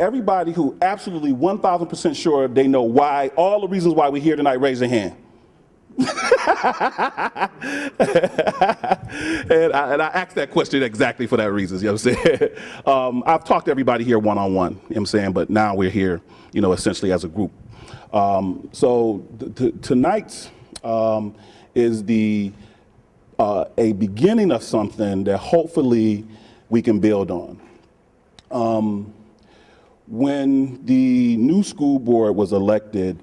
everybody who absolutely 1,000% sure they know why, all the reasons why we're here tonight, raise their hand. And I asked that question exactly for that reason, you know what I'm saying? I've talked to everybody here one-on-one, you know what I'm saying, but now we're here, you know, essentially as a group. So tonight's is a beginning of something that hopefully we can build on. When the new school board was elected,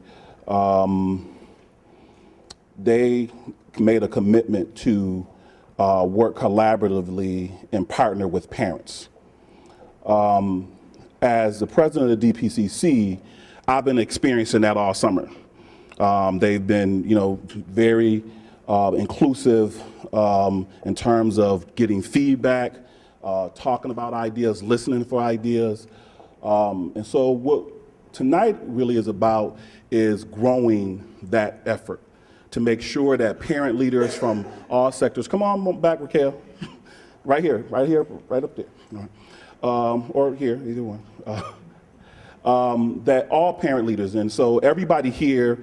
they made a commitment to work collaboratively and partner with parents. As the president of the DPCC, I've been experiencing that all summer. They've been, you know, very inclusive in terms of getting feedback, talking about ideas, listening for ideas. And so what tonight really is about is growing that effort to make sure that parent leaders from all sectors, come on back, Raquel, right here, right up there, or here, either one. That all parent leaders, and so everybody here,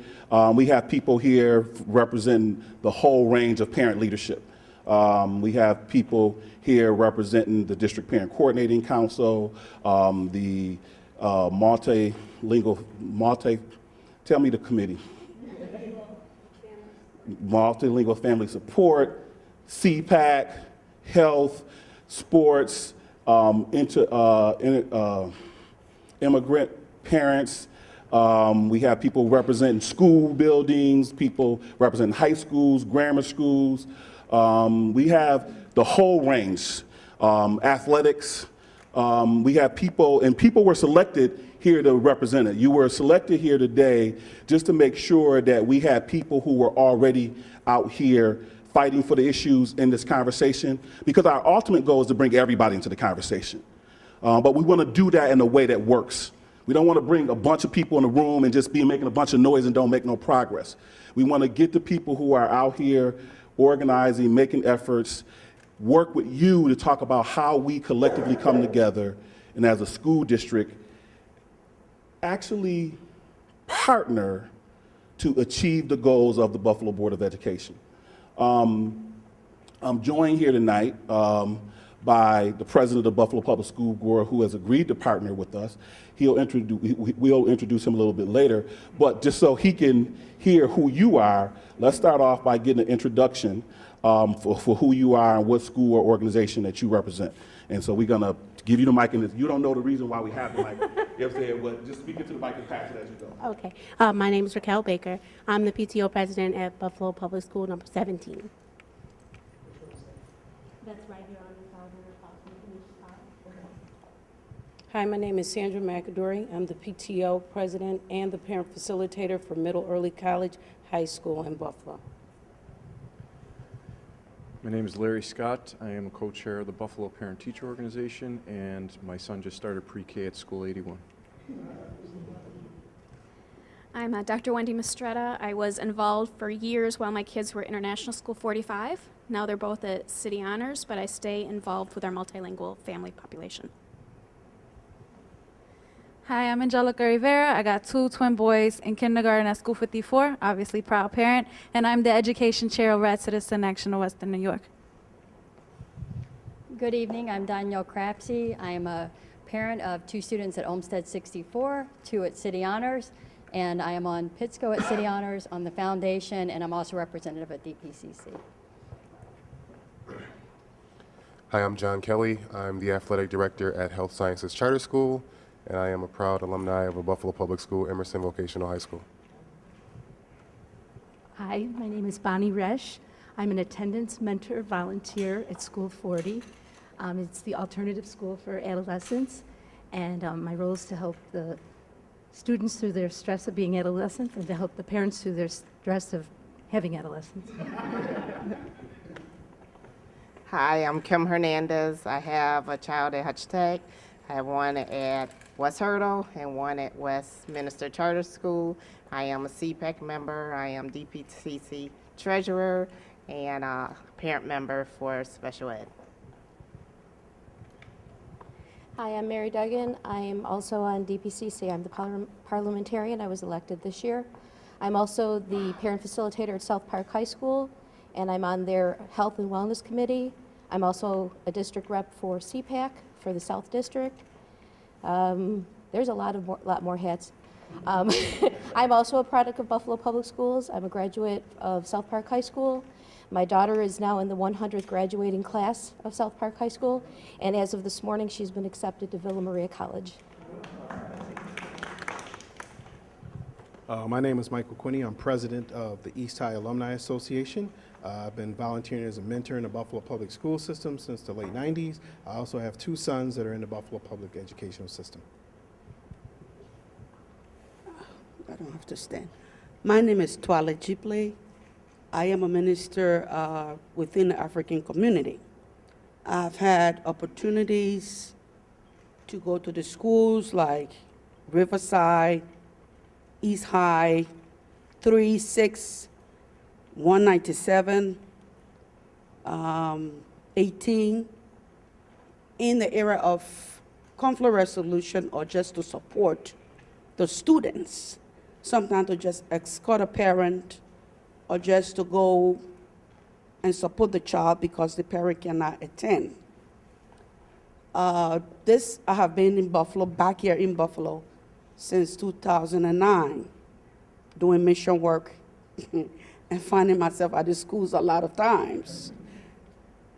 we have people here representing the whole range of parent leadership. We have people here representing the District Parent Coordinating Council, the tell me the committee. Multilingual Family Support, CPAC, Health, Sports, immigrant parents. We have people representing school buildings, people representing high schools, grammar schools. We have the whole range, athletics. We have people, and people were selected here to represent it. You were selected here today just to make sure that we had people who were already out here fighting for the issues in this conversation, because our ultimate goal is to bring everybody into the conversation. But we want to do that in a way that works. We don't want to bring a bunch of people in the room and just be making a bunch of noise and don't make no progress. We want to get the people who are out here organizing, making efforts, work with you to talk about how we collectively come together and as a school district actually partner to achieve the goals of the Buffalo Board of Education. I'm joined here tonight by the president of the Buffalo Public School Board, who has agreed to partner with us. We'll introduce him a little bit later, but just so he can hear who you are, let's start off by getting an introduction for who you are and what school or organization that you represent. And so we're gonna give you the mic, and you don't know the reason why we have the mic, you know what I'm saying, but just speak into the mic and pass it as you go. Okay, my name is Raquel Baker. I'm the PTO president at Buffalo Public School number 17. That's right here on the side of the top. Hi, my name is Sandra McAdory. I'm the PTO president and the parent facilitator for Middle Early College High School in Buffalo. My name is Larry Scott. I am a co-chair of the Buffalo Parent Teacher Organization, and my son just started pre-K at School 81. I'm Dr. Wendy Mistretta. I was involved for years while my kids were International School 45. Now they're both at City Honors, but I stay involved with our multilingual family population. Hi, I'm Angelica Rivera. I got 2 twin boys in kindergarten at School 54, obviously proud parent, and I'm the education chair over at Citizen Action of Western New York. Good evening, I'm Danielle Crapsey. I am a parent of 2 students at Olmsted 64, 2 at City Honors, and I am on Pittsco at City Honors on the foundation, and I'm also representative at DPCC. Hi, I'm John Kelly. I'm the athletic director at Health Sciences Charter School, and I am a proud alumni of a Buffalo Public School, Emerson Vocational High School. Hi, my name is Bonnie Resch. I'm an attendance mentor volunteer at School 40. It's the alternative school for adolescents, and my role is to help the students through their stress of being adolescents and to help the parents through their stress of having adolescents. Hi, I'm Kim Hernandez. I have a child at Hutch Tech. I have one at West Hurdle and one at Westminster Charter School. I am a CPAC member. I am DPCC treasurer and a parent member for special ed. Hi, I'm Mary Duggan. I am also on DPCC. I'm the parliamentarian. I was elected this year. I'm also the parent facilitator at South Park High School, and I'm on their Health and Wellness Committee. I'm also a district rep for CPAC for the South District. There's a lot more hats. I'm also a product of Buffalo Public Schools. I'm a graduate of South Park High School. My daughter is now in the 100th graduating class of South Park High School, and as of this morning, she's been accepted to Villa Maria College. My name is Michael Quinney. I'm president of the East High Alumni Association. I've been volunteering as a mentor in the Buffalo Public School System since the late 90s. I also have 2 sons that are in the Buffalo Public Educational System. I don't have to stand. My name is Twala Jipley. I am a minister within the African community. I've had opportunities to go to the schools like Riverside, East High, 3, 6, 197, 18, in the era of conflict resolution or just to support the students, sometimes to just escort a parent or just to go and support the child because the parent cannot attend. I have been in Buffalo, back here in Buffalo, since 2009, doing mission work and finding myself at the schools a lot of times.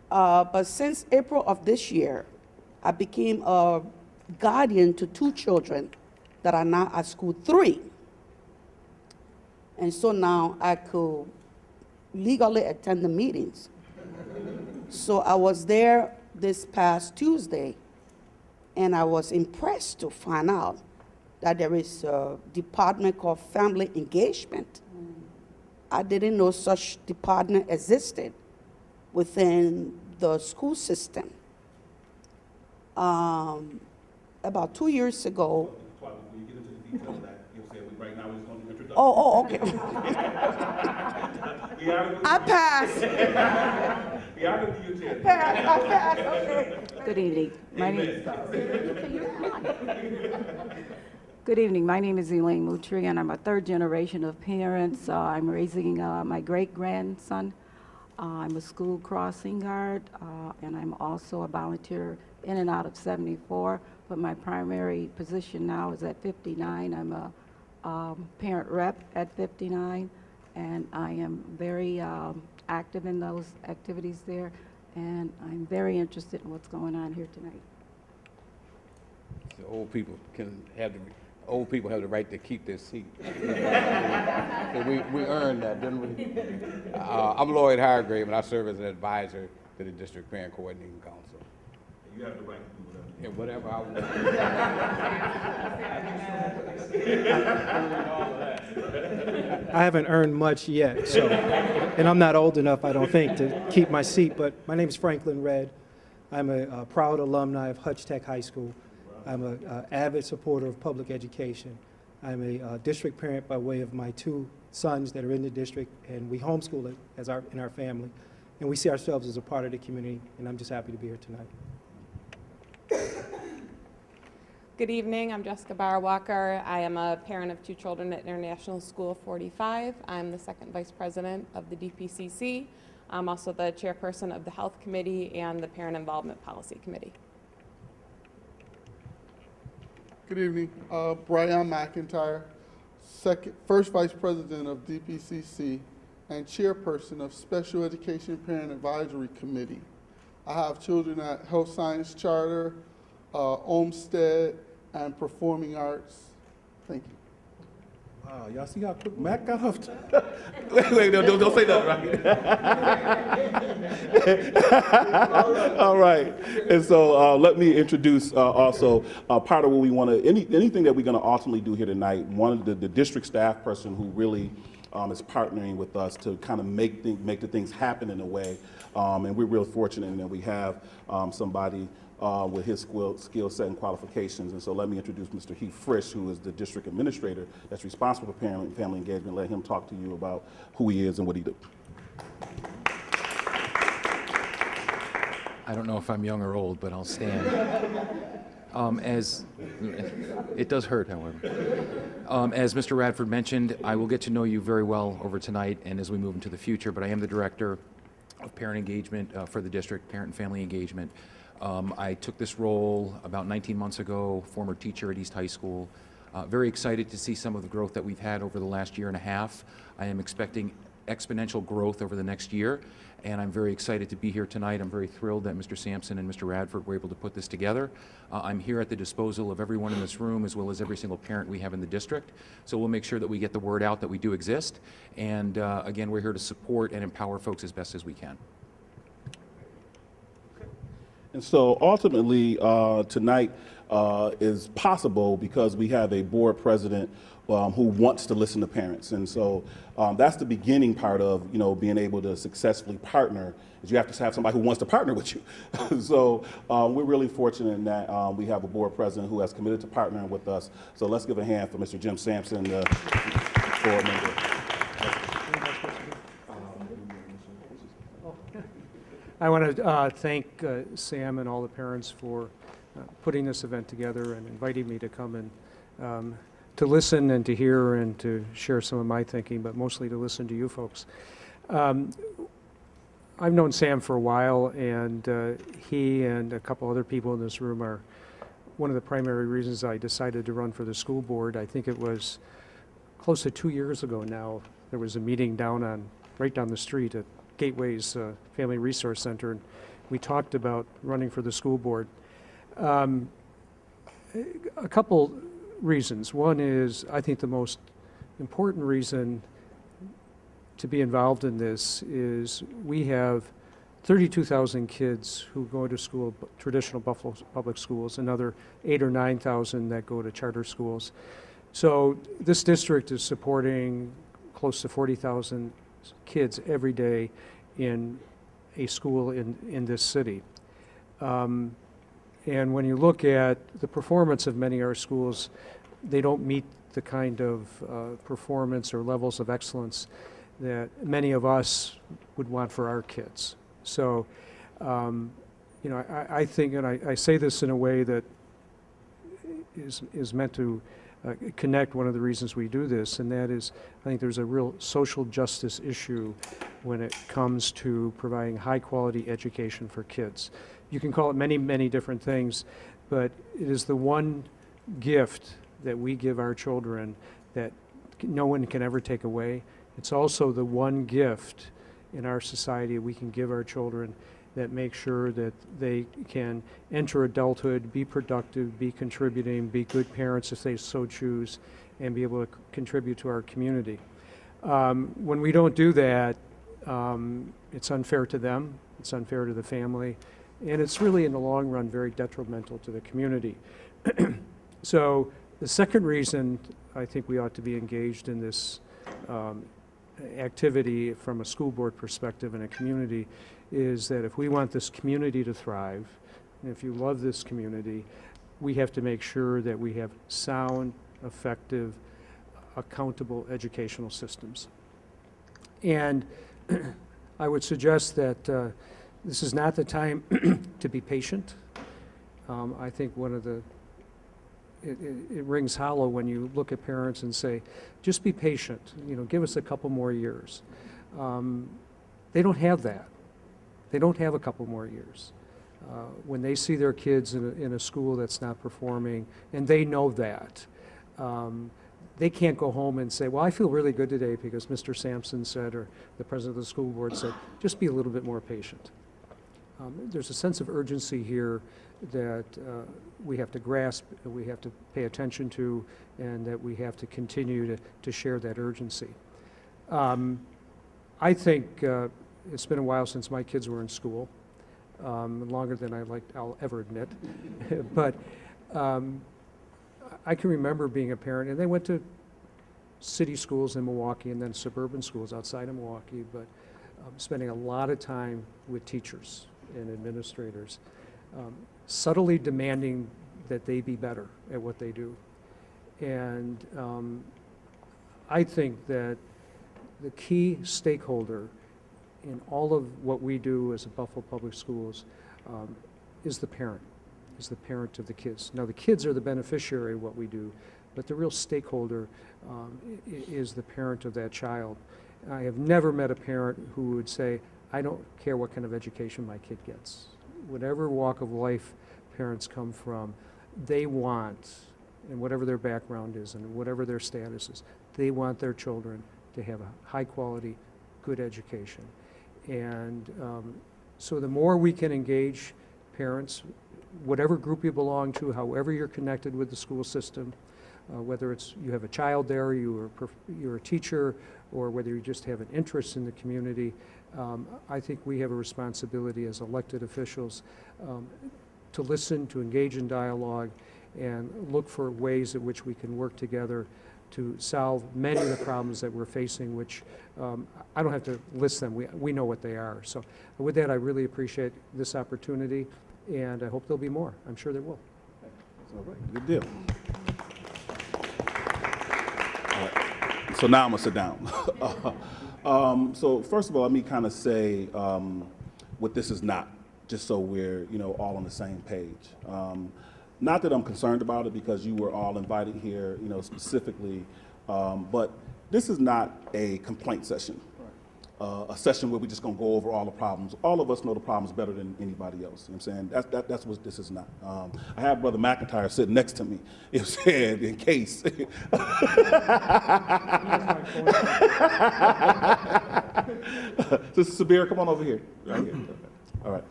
But since April of this year, I became a guardian to 2 children that are now at school 3. And so now I could legally attend the meetings. So I was there this past Tuesday, and I was impressed to find out that there is a department called Family Engagement. I didn't know such department existed within the school system. About 2 years ago. When you get into the details of that, you'll say, right now we're just going to introduction. Oh, okay. I passed. I passed, okay. Good evening. Good evening. My name is Elaine Mutri, and I'm a 3rd generation of parents. I'm raising my great-grandson. I'm a school crossing guard, and I'm also a volunteer in and out of 74, but my primary position now is at 59. I'm a parent rep at 59, and I am very active in those activities there, and I'm very interested in what's going on here tonight. So old people have the right to keep their seat. So we earned that, didn't we? I'm Lloyd Hargrave, and I serve as an advisor to the District Parent Coordinating Council. You have the right to do whatever. Yeah, whatever I want. I haven't earned much yet, so, and I'm not old enough, I don't think, to keep my seat, but my name is Franklin Redd. I'm a proud alumni of Hutch Tech High School. I'm an avid supporter of public education. I'm a district parent by way of my 2 sons that are in the district, and we homeschool it in our family. And we see ourselves as a part of the community, and I'm just happy to be here tonight. Good evening, I'm Jessica Barr-Walker. I am a parent of 2 children at International School 45. I'm the 2nd Vice President of the DPCC. I'm also the Chairperson of the Health Committee and the Parent Involvement Policy Committee. Good evening, Brian McIntyre, First Vice President of DPCC and Chairperson of Special Education Parent Advisory Committee. I have children at Health Science Charter, Olmsted, and Performing Arts. Thank you. Wow, y'all see how quick Mac got off? Wait, don't say that, right? All right. And so let me introduce also part of what we want to, anything that we're going to ultimately do here tonight. One of the district staff person who really is partnering with us to kind of make the things happen in a way. And we're real fortunate in that we have somebody with his skill set and qualifications. And so let me introduce Mr. Heath Frisch, who is the district administrator that's responsible for parent and family engagement. Let him talk to you about who he is and what he does. I don't know if I'm young or old, but I'll stand. As it does hurt, however. As Mr. Radford mentioned, I will get to know you very well over tonight and as we move into the future, but I am the director of parent engagement for the district, parent and family engagement. I took this role about 19 months ago, former teacher at East High School. Very excited to see some of the growth that we've had over the last year and a half. I am expecting exponential growth over the next year, and I'm very excited to be here tonight. I'm very thrilled that Mr. Sampson and Mr. Radford were able to put this together. I'm here at the disposal of everyone in this room, as well as every single parent we have in the district. So we'll make sure that we get the word out that we do exist. And again, we're here to support and empower folks as best as we can. And so ultimately, tonight is possible because we have a board president who wants to listen to parents. And so that's the beginning part of, being able to successfully partner, is you have to have somebody who wants to partner with you. So we're really fortunate in that we have a board president who has committed to partnering with us. So let's give a hand for Mr. Jim Sampson, the board member. I want to thank Sam and all the parents for putting this event together and inviting me to come and to listen and to hear and to share some of my thinking, but mostly to listen to you folks. I've known Sam for a while, and he and a couple other people in this room are one of the primary reasons I decided to run for the school board. I think it was close to 2 years ago now. There was a meeting right down the street at Gateway's Family Resource Center, and we talked about running for the school board. A couple reasons. One is, I think the most important reason to be involved in this is we have 32,000 kids who go to school, traditional Buffalo public schools, another 8,000 or 9,000 that go to charter schools. So this district is supporting close to 40,000 kids every day in a school in this city. And when you look at the performance of many of our schools, they don't meet the kind of performance or levels of excellence that many of us would want for our kids. So, I think, and I say this in a way that is meant to connect one of the reasons we do this, and that is, I think there's a real social justice issue when it comes to providing high-quality education for kids. You can call it many, many different things, but it is the one gift that we give our children that no one can ever take away. It's also the one gift in our society we can give our children that makes sure that they can enter adulthood, be productive, be contributing, be good parents if they so choose, and be able to contribute to our community. When we don't do that, it's unfair to them, it's unfair to the family, and it's really, in the long run, very detrimental to the community. So the second reason I think we ought to be engaged in this activity from a school board perspective in a community is that if we want this community to thrive, and if you love this community, we have to make sure that we have sound, effective, accountable educational systems. And I would suggest that this is not the time to be patient. I think one of the it rings hollow when you look at parents and say, just be patient, give us a couple more years. They don't have that. They don't have a couple more years. When they see their kids in a school that's not performing, and they know that, they can't go home and say, well, I feel really good today because Mr. Sampson said, or the president of the school board said, just be a little bit more patient. There's a sense of urgency here that we have to grasp, we have to pay attention to, and that we have to continue to share that urgency. I think it's been a while since my kids were in school, longer than I'll ever admit. But I can remember being a parent, and they went to city schools in Milwaukee and then suburban schools outside of Milwaukee, but spending a lot of time with teachers and administrators, subtly demanding that they be better at what they do. And I think that the key stakeholder in all of what we do as a Buffalo Public Schools is the parent. is the parent of the kids. Now, the kids are the beneficiary of what we do, but the real stakeholder is the parent of that child. I have never met a parent who would say, I don't care what kind of education my kid gets. Whatever walk of life parents come from, they want, and whatever their background is and whatever their status is, they want their children to have a high quality, good education. And so the more we can engage parents, whatever group you belong to, however you're connected with the school system, whether it's you have a child there, you're a teacher, or whether you just have an interest in the community, I think we have a responsibility as elected officials to listen, to engage in dialogue, and look for ways in which we can work together to solve many of the problems that we're facing, which I don't have to list them. We know what they are. So with that, I really appreciate this opportunity, and I hope there'll be more. I'm sure there will. All right, good deal. All right. So now I'm gonna sit down. So first of all, let me kind of say what this is not, just so we're all on the same page. Not that I'm concerned about it, because you were all invited here, specifically, but this is not a complaint session. A session where we're just gonna go over all the problems. All of us know the problems better than anybody else. You know what I'm saying? That's what this is not. I have Brother McIntyre sitting next to me, you know what I'm saying, in case. Sister Sabir, come on over here. Right here. All right.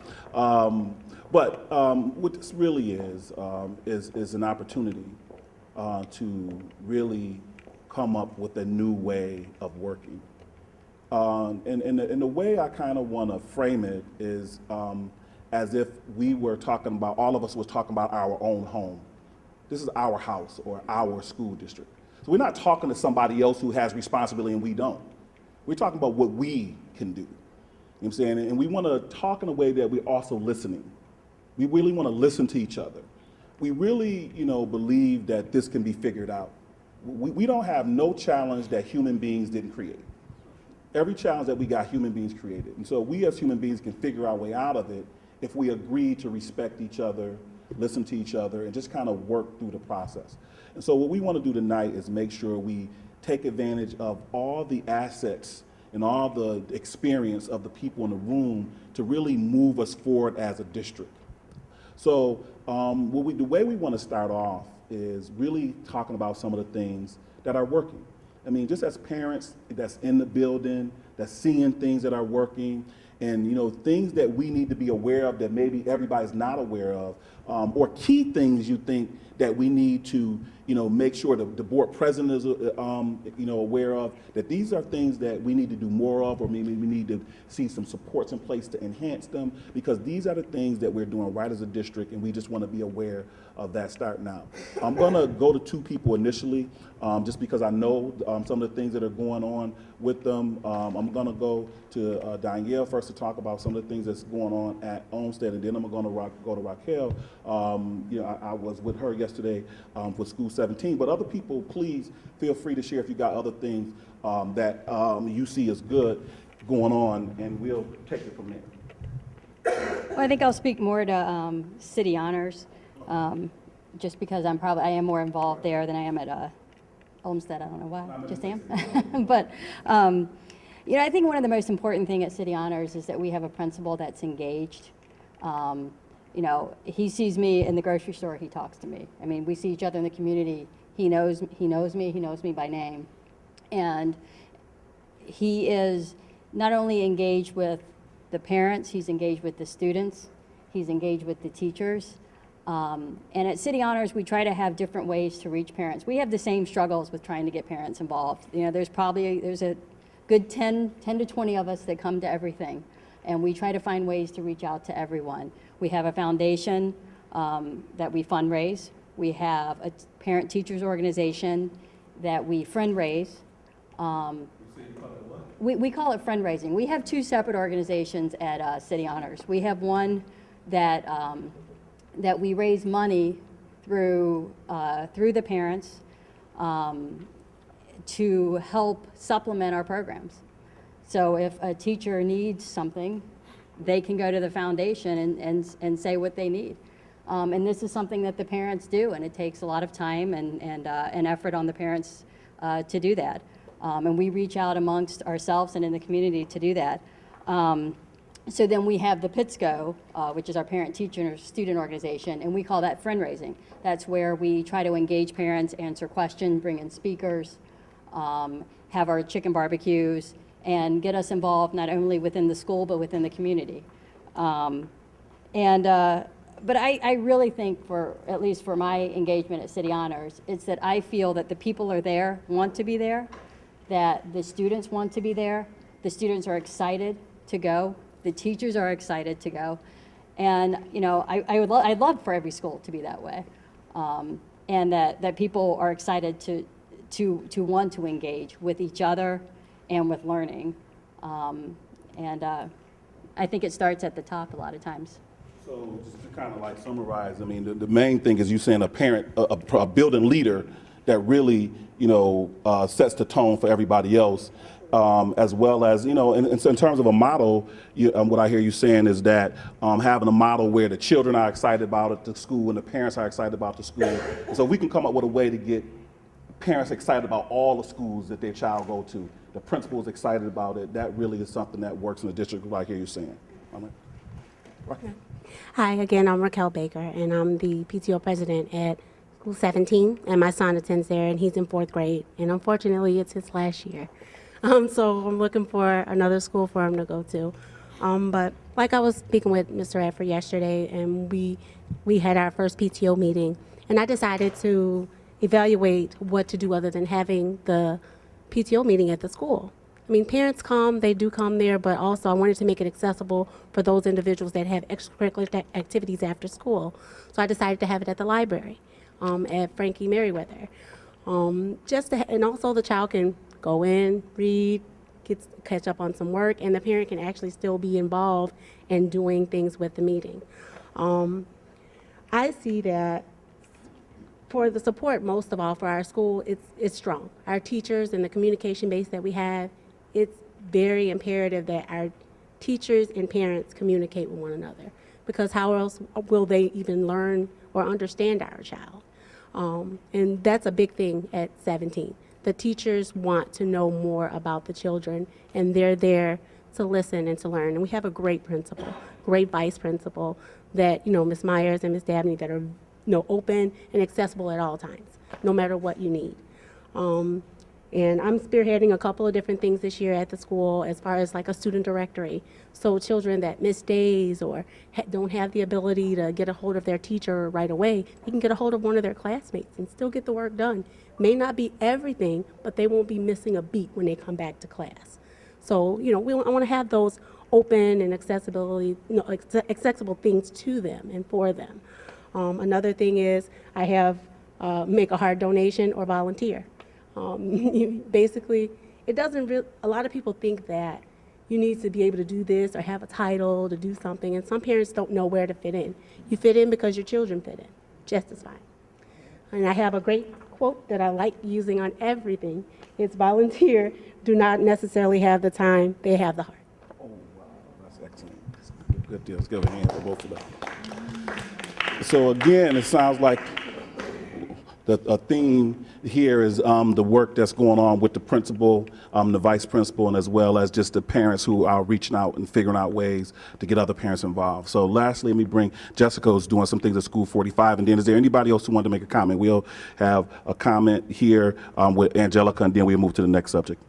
But what this really is an opportunity to really come up with a new way of working. And the way I kind of want to frame it is as if we were talking about, all of us was talking about our own home. This is our house or our school district. So we're not talking to somebody else who has responsibility and we don't. We're talking about what we can do. You know what I'm saying? And we want to talk in a way that we're also listening. We really want to listen to each other. We really, believe that this can be figured out. We don't have no challenge that human beings didn't create. Every challenge that we got, human beings created. And so we as human beings can figure our way out of it if we agree to respect each other, listen to each other, and just kind of work through the process. And so what we want to do tonight is make sure we take advantage of all the assets and all the experience of the people in the room to really move us forward as a district. So the way we want to start off is really talking about some of the things that are working. I mean, just as parents that's in the building, that's seeing things that are working, and things that we need to be aware of that maybe everybody's not aware of, or key things you think that we need to make sure that the board president is aware of, that these are things that we need to do more of, or maybe we need to see some supports in place to enhance them, because these are the things that we're doing right as a district, and we just want to be aware of that starting out. I'm going to go to two people initially, just because I know some of the things that are going on with them. I'm going to go to Danielle first to talk about some of the things that's going on at Olmsted, and then I'm going to go to Raquel. I was with her yesterday with School 17, but other people, please feel free to share if you got other things that you see as good going on, and we'll take it from there. Well, I think I'll speak more to City Honors, just because I am more involved there than I am at Olmsted. I don't know why, just am. But I think one of the most important thing at City Honors is that we have a principal that's engaged. He sees me in the grocery store, he talks to me. I mean, we see each other in the community. He knows me by name. And he is not only engaged with the parents, he's engaged with the students, he's engaged with the teachers. And at City Honors, we try to have different ways to reach parents. We have the same struggles with trying to get parents involved. There's a good 10 to 20 of us that come to everything. And we try to find ways to reach out to everyone. We have a foundation that we fundraise. We have a parent-teachers organization that we friend raise. We call it friend raising. We have two separate organizations at City Honors. We have one that we raise money through the parents to help supplement our programs. So if a teacher needs something, they can go to the foundation and say what they need. And this is something that the parents do, and it takes a lot of time and effort on the parents to do that. And we reach out amongst ourselves and in the community to do that. So then we have the PITSCO, which is our parent teacher student organization, and we call that friend raising. That's where we try to engage parents, answer questions, bring in speakers, have our chicken barbecues, and get us involved not only within the school but within the community. But I really think, for at least for my engagement at City Honors, it's that I feel that the people are there, want to be there, that the students want to be there, the students are excited to go, the teachers are excited to go, and you know I'd love for every school to be that way, and that people are excited to want to engage with each other and with learning, I think it starts at the top a lot of times. So just to kind of like summarize, I mean, the main thing is you saying a parent, a building leader that really, you know, sets the tone for everybody else, as well as, you know, in terms of a model, what I hear you saying is that having a model where the children are excited about it, the school, and the parents are excited about the school. And so we can come up with a way to get parents excited about all the schools that their child go to. The principal is excited about it. That really is something that works in the district, what I hear you saying. Right. Hi, again, I'm Raquel Baker, and I'm the PTO president at School 17, and my son attends there, and he's in 4th grade, and unfortunately, it's his last year. So I'm looking for another school for him to go to. But like I was speaking with Mr. Radford yesterday, and we had our first PTO meeting, and I decided to evaluate what to do other than having the PTO meeting at the school. I mean, parents come, they do come there, but also I wanted to make it accessible for those individuals that have extracurricular activities after school. So I decided to have it at the library, at Frankie Merriweather. And also the child can go in, read, catch up on some work, and the parent can actually still be involved in doing things with the meeting. I see that for the support, most of all, for our school, it's strong. Our teachers and the communication base that we have, it's very imperative that our teachers and parents communicate with one another, because how else will they even learn or understand our child? And that's a big thing at 17. The teachers want to know more about the children, and they're there to listen and to learn. And we have a great principal, great vice principal that, you know, Ms. Myers and Ms. Dabney, that are, you know, open and accessible at all times, no matter what you need. And I'm spearheading a couple of different things this year at the school as far as like a student directory. So children that miss days or don't have the ability to get a hold of their teacher right away, they can get a hold of one of their classmates and still get the work done. May not be everything, but they won't be missing a beat when they come back to class. So, you know, I want to have those open and accessible things to them and for them. Another thing is I have make a hard donation or volunteer. Basically, it doesn't a lot of people think that you need to be able to do this or have a title to do something, and some parents don't know where to fit in. You fit in because your children fit in, just as fine. And I have a great quote that I like using on everything. It's volunteer, do not necessarily have the time, they have the heart. Oh, wow, that's excellent. Good deal. Let's give a hand for both of them. So again, it sounds like a theme here is the work that's going on with the principal, the vice principal, and as well as just the parents who are reaching out and figuring out ways to get other parents involved. So lastly, let me bring Jessica, who's doing some things at School 45. And then is there anybody else who wanted to make a comment? We'll have a comment here with Angelica, and then we'll move to the next subject.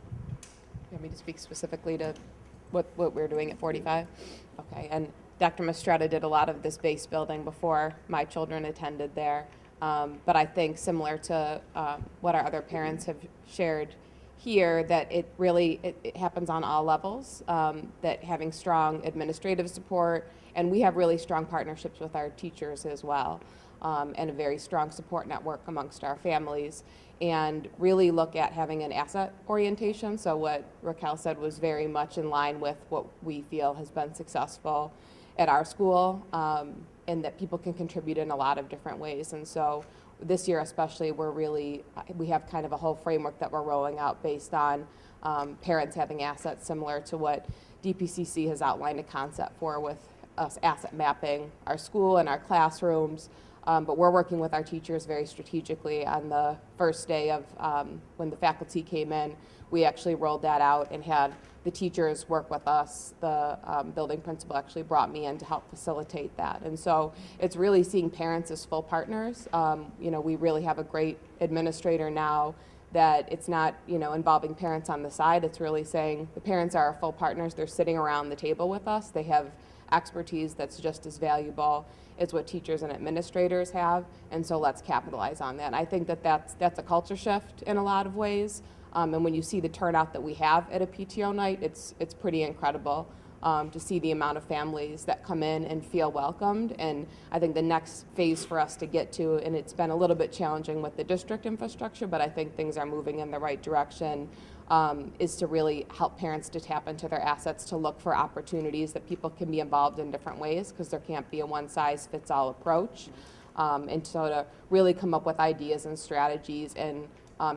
You want me to speak specifically to what we're doing at 45? Okay, and Dr. Mastretta did a lot of this base building before my children attended there. But I think similar to what our other parents have shared here, that it really it happens on all levels, that having strong administrative support, and we have really strong partnerships with our teachers as well, and a very strong support network amongst our families, and really look at having an asset orientation. So what Raquel said was very much in line with what we feel has been successful at our school, and that people can contribute in a lot of different ways. And so this year especially, we have kind of a whole framework that we're rolling out based on parents having assets, similar to what DPCC has outlined a concept for with us asset mapping our school and our classrooms. But we're working with our teachers very strategically. On the first day of when the faculty came in, we actually rolled that out and had the teachers work with us. The building principal actually brought me in to help facilitate that. And so it's really seeing parents as full partners. We really have a great administrator now that it's not, involving parents on the side. It's really saying the parents are our full partners. They're sitting around the table with us. They have expertise that's just as valuable as what teachers and administrators have. And so let's capitalize on that. And I think that that's a culture shift in a lot of ways. And when you see the turnout that we have at a PTO night, it's pretty incredible to see the amount of families that come in and feel welcomed. And I think the next phase for us to get to, and it's been a little bit challenging with the district infrastructure, but I think things are moving in the right direction, is to really help parents to tap into their assets, to look for opportunities that people can be involved in different ways, because there can't be a one-size-fits-all approach. And so to really come up with ideas and strategies and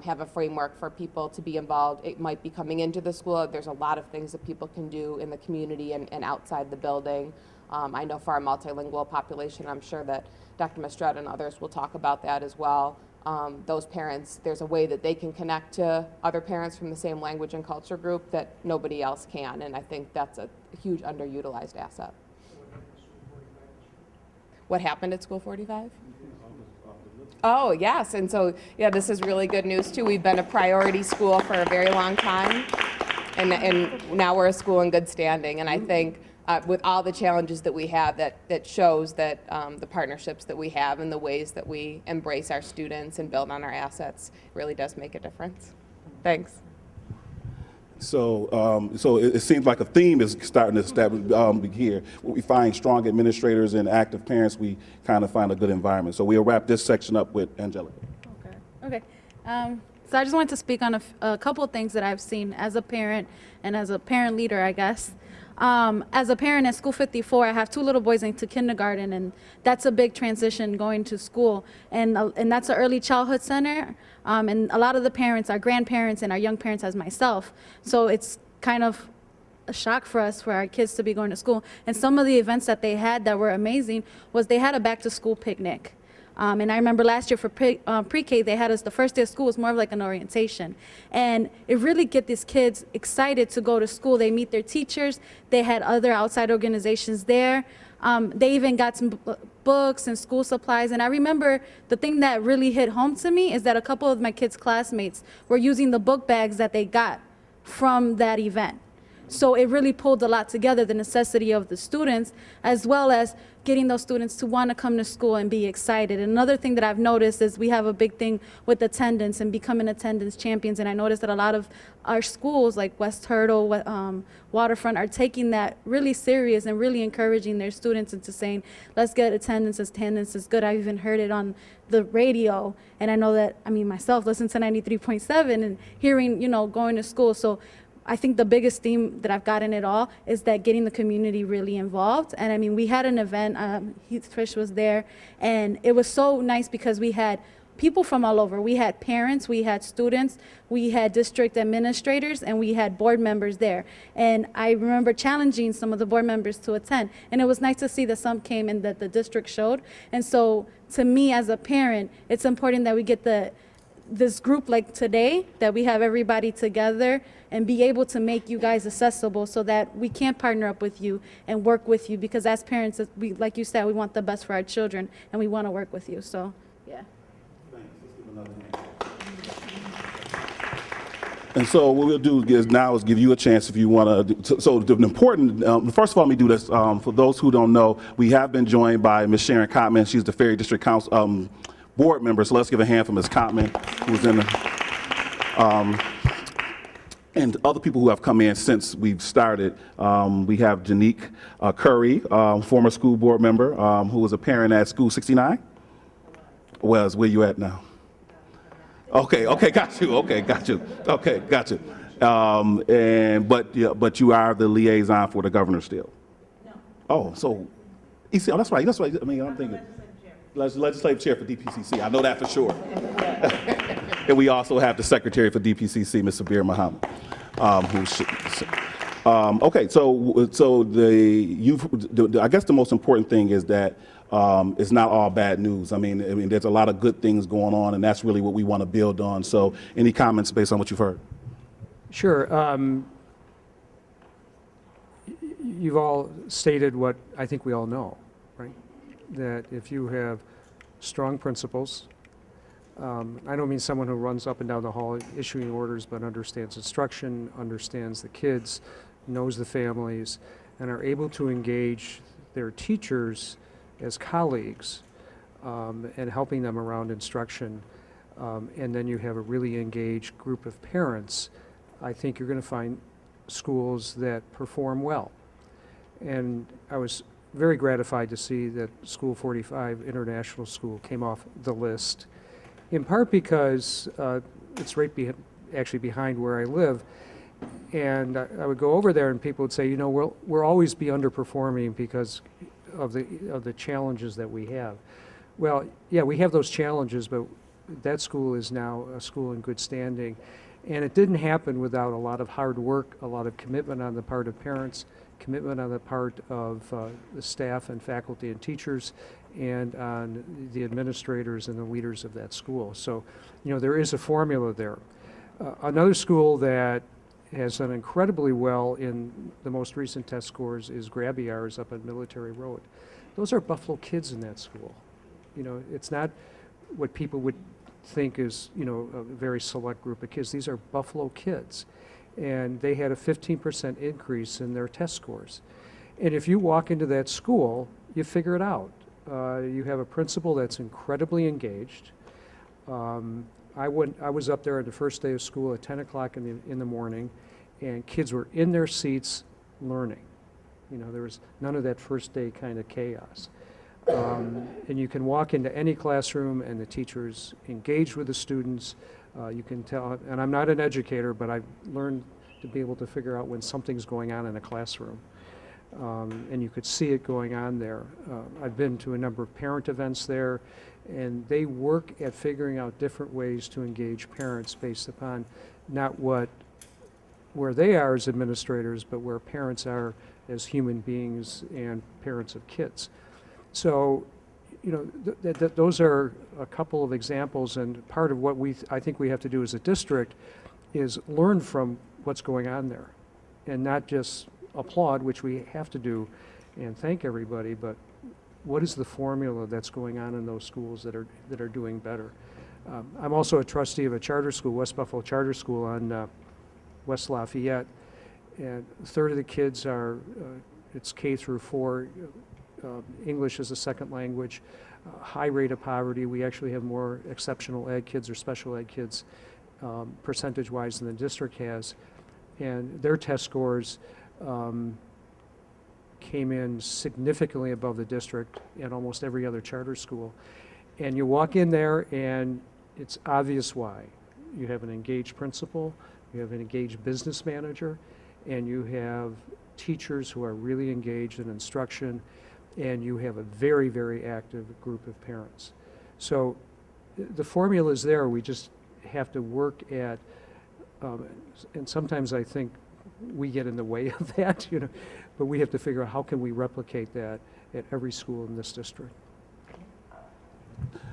have a framework for people to be involved. It might be coming into the school. There's a lot of things that people can do in the community and outside the building. I know for our multilingual population, I'm sure that Dr. Mistretta and others will talk about that as well. Those parents, there's a way that they can connect to other parents from the same language and culture group that nobody else can, and I think that's a huge underutilized asset. What happened at School 45? Oh, yes, and so, yeah, this is really good news, too. We've been a priority school for a very long time, and now we're a school in good standing, and I think with all the challenges that we have, that shows that the partnerships that we have and the ways that we embrace our students and build on our assets really does make a difference. Thanks. So, it seems like a theme is starting to establish here. When we find strong administrators and active parents, we kind of find a good environment. So we'll wrap this section up with Angelica. Okay. So I just wanted to speak on a couple of things that I've seen as a parent and as a parent leader, I guess. As a parent at School 54, I have 2 little boys into kindergarten, and that's a big transition going to school. And that's an early childhood center. And a lot of the parents are grandparents and are young parents as myself. So it's kind of a shock for us for our kids to be going to school. And some of the events that they had that were amazing was they had a back to school picnic. And I remember last year for pre-K, they had us, the first day of school was more of like an orientation. And it really get these kids excited to go to school. They meet their teachers. They had other outside organizations there. They even got some books and school supplies. And I remember the thing that really hit home to me is that a couple of my kids' classmates were using the book bags that they got from that event. So it really pulled a lot together, the necessity of the students, as well as getting those students to want to come to school and be excited. Another thing that I've noticed is we have a big thing with attendance and becoming attendance champions. And I noticed that a lot of our schools like West Hurdle, Waterfront are taking that really serious and really encouraging their students into saying, let's get attendance. Attendance is good. I've even heard it on the radio. And I know that, myself listen to 93.7 and hearing, going to school. So I think the biggest theme that I've gotten it all is that getting the community really involved. And we had an event, Heath Trish was there, and it was so nice because we had people from all over. We had parents, we had students, we had district administrators, and we had board members there. And I remember challenging some of the board members to attend. And it was nice to see that some came and that the district showed. And so to me as a parent, it's important that we get this group like today, that we have everybody together and be able to make you guys accessible so that we can partner up with you and work with you, because as parents, we, like you said, we want the best for our children and we want to work with you. So, yeah. And so what we'll do is give you a chance if you want to. So the important, first of all, let me do this. For those who don't know, we have been joined by Ms. Sharon Cottman. She's the Ferry District Council board member. So let's give a hand for Ms. Cottman, who's in the, and other people who have come in since we've started. We have Janique Curry, former school board member, who was a parent at School 69. Where you at now? Okay, got you. Okay, got you. But you are the liaison for the governor still. No. Oh, so, oh, that's right. I'm thinking. Legislative chair for DPCC. I know that for sure. And we also have the secretary for DPCC, Ms. Sabir Muhammad, Okay, I guess the most important thing is that it's not all bad news. I mean, there's a lot of good things going on, and that's really what we want to build on. So, any comments based on what you've heard? Sure. You've all stated what I think we all know, right? That if you have strong principals, I don't mean someone who runs up and down the hall issuing orders, but understands instruction, understands the kids, knows the families, and are able to engage their teachers as colleagues and helping them around instruction. And then you have a really engaged group of parents. I think you're going to find schools that perform well. And I was very gratified to see that School 45 International School came off the list, in part because it's right actually behind where I live. And I would go over there and people would say, you know, we'll always be underperforming because of the challenges that we have. Well, yeah, we have those challenges, but that school is now a school in good standing. And it didn't happen without a lot of hard work, a lot of commitment on the part of parents, commitment on the part of the staff and faculty and teachers, and on the administrators and the leaders of that school. So, you know, there is a formula there. Another school that has done incredibly well in the most recent test scores is Grabbyars up on Military Road. Those are Buffalo kids in that school. You know, it's not what people would think is, you know, a very select group of kids. These are Buffalo kids. And they had a 15% increase in their test scores. And if you walk into that school, you figure it out. You have a principal that's incredibly engaged. I was up there on the first day of school at 10 o'clock in the morning, and kids were in their seats learning. You know, there was none of that first day kind of chaos. And you can walk into any classroom and the teachers engage with the students. You can tell, and I'm not an educator, but I've learned to be able to figure out when something's going on in a classroom. And you could see it going on there. I've been to a number of parent events there, and they work at figuring out different ways to engage parents based upon not where they are as administrators, but where parents are as human beings and parents of kids. So, you know, those are a couple of examples, and part of what I think we have to do as a district is learn from what's going on there, and not just applaud, which we have to do, and thank everybody, but what is the formula that's going on in those schools that are doing better? I'm also a trustee of a charter school, West Buffalo Charter School on West Lafayette, and a third of the kids are, it's K through 4, English as a second language, high rate of poverty. We actually have more exceptional ed kids or special ed kids percentage-wise than the district has. And their test scores came in significantly above the district and almost every other charter school. And you walk in there and it's obvious why. You have an engaged principal, you have an engaged business manager, and you have teachers who are really engaged in instruction, and you have a very, very active group of parents. So the formula is there. We just have to work at, and sometimes I think we get in the way of that, you know, but we have to figure out how can we replicate that at every school in this district.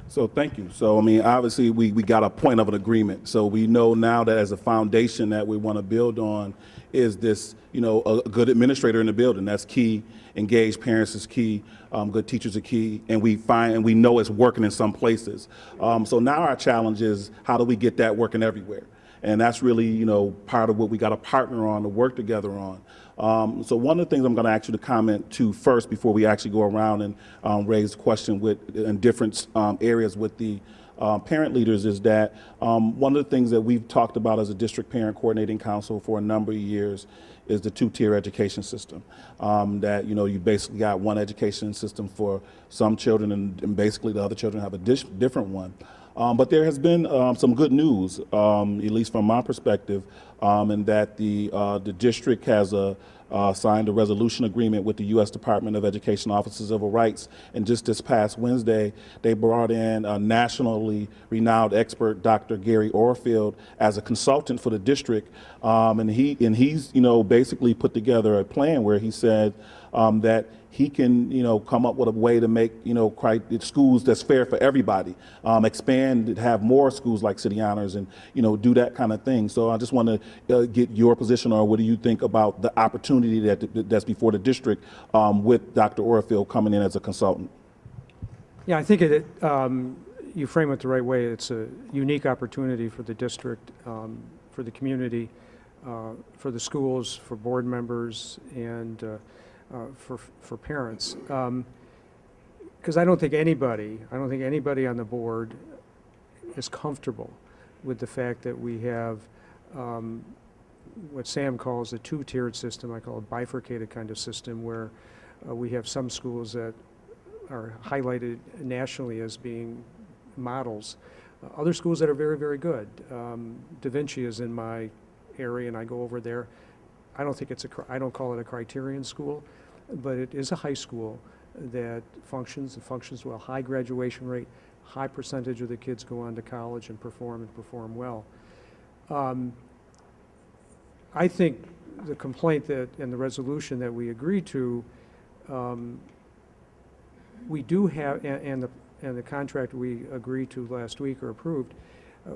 So thank you. So, I mean, obviously we got a point of an agreement. So we know now that as a foundation that we want to build on is this, you know, a good administrator in the building. That's key. Engaged parents is key. Good teachers are key. And we know it's working in some places. So now our challenge is how do we get that working everywhere? And that's really, you know, part of what we got to partner on, to work together on. So one of the things I'm going to ask you to comment to first before we actually go around and raise question in different areas with the parent leaders is that one of the things that we've talked about as a district parent coordinating council for a number of years is the two-tier education system. That, you know, you basically got one education system for some children and basically the other children have a different one. But there has been some good news, at least from my perspective, in that the district has a signed a resolution agreement with the U.S. Department of Education Office of Civil Rights. And just this past Wednesday, they brought in a nationally renowned expert, Dr. Gary Orfield, as a consultant for the district. And he's basically put together a plan where he said that he can, come up with a way to make, schools that's fair for everybody, expand, have more schools like City Honors and, do that kind of thing. So I just want to get your position, or what do you think about the opportunity that's before the district with Dr. Orfield coming in as a consultant? Yeah, I think you frame it the right way. It's a unique opportunity for the district, for the community, for the schools, for board members, and for parents. Because I don't think anybody on the board is comfortable with the fact that we have what Sam calls a two-tiered system. I call a bifurcated kind of system, where we have some schools that are highlighted nationally as being models, other schools that are very, very good. Da Vinci is in my area, and I go over there. I don't call it a criterion school, but it is a high school that functions well. High graduation rate, high percentage of the kids go on to college and perform well. I think the complaint and the resolution that we agreed to, we do have, and the contract we agreed to last week or approved,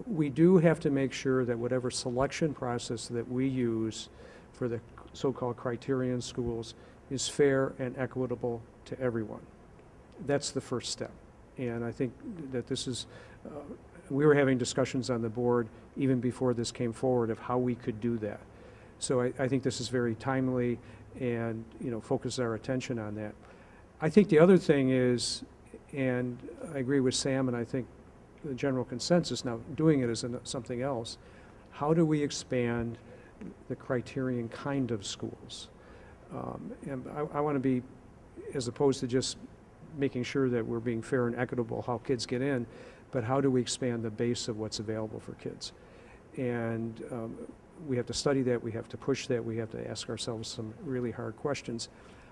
we do have to make sure that whatever selection process that we use for the so-called criterion schools is fair and equitable to everyone. That's the first step. And I think that this is, we were having discussions on the board even before this came forward of how we could do that. So I think this is very timely and, focus our attention on that. I think the other thing is, and I agree with Sam, and I think the general consensus now, doing it as something else, how do we expand the criterion kind of schools? And I want to be, as opposed to just making sure that we're being fair and equitable how kids get in, but how do we expand the base of what's available for kids? And we have to study that, we have to push that, we have to ask ourselves some really hard questions.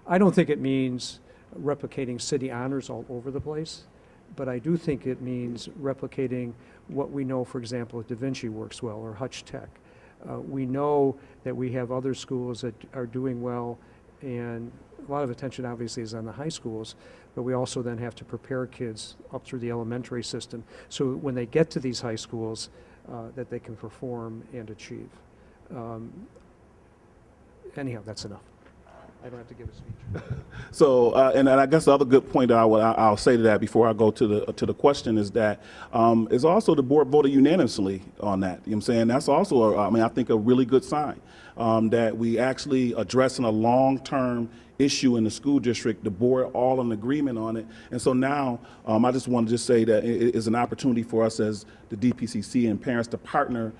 I don't think it means replicating City Honors all over the place, but I do think it means replicating what we know, for example, at Da Vinci works well, or Hutch Tech. We know that we have other schools that are doing well, and a lot of attention obviously is on the high schools, but we also then have to prepare kids up through the elementary system so when they get to these high schools that they can perform and achieve. Anyhow, that's enough. I don't have to give a speech. So, and I guess the other good point that I'll say to that before I go to the question is that is also the board voted unanimously on that. You know what I'm saying? That's also, I think, a really good sign that we actually addressing a long-term issue in the school district, the board all in agreement on it. And so now I just want to say that it is an opportunity for us as the DPCC and parents to partner,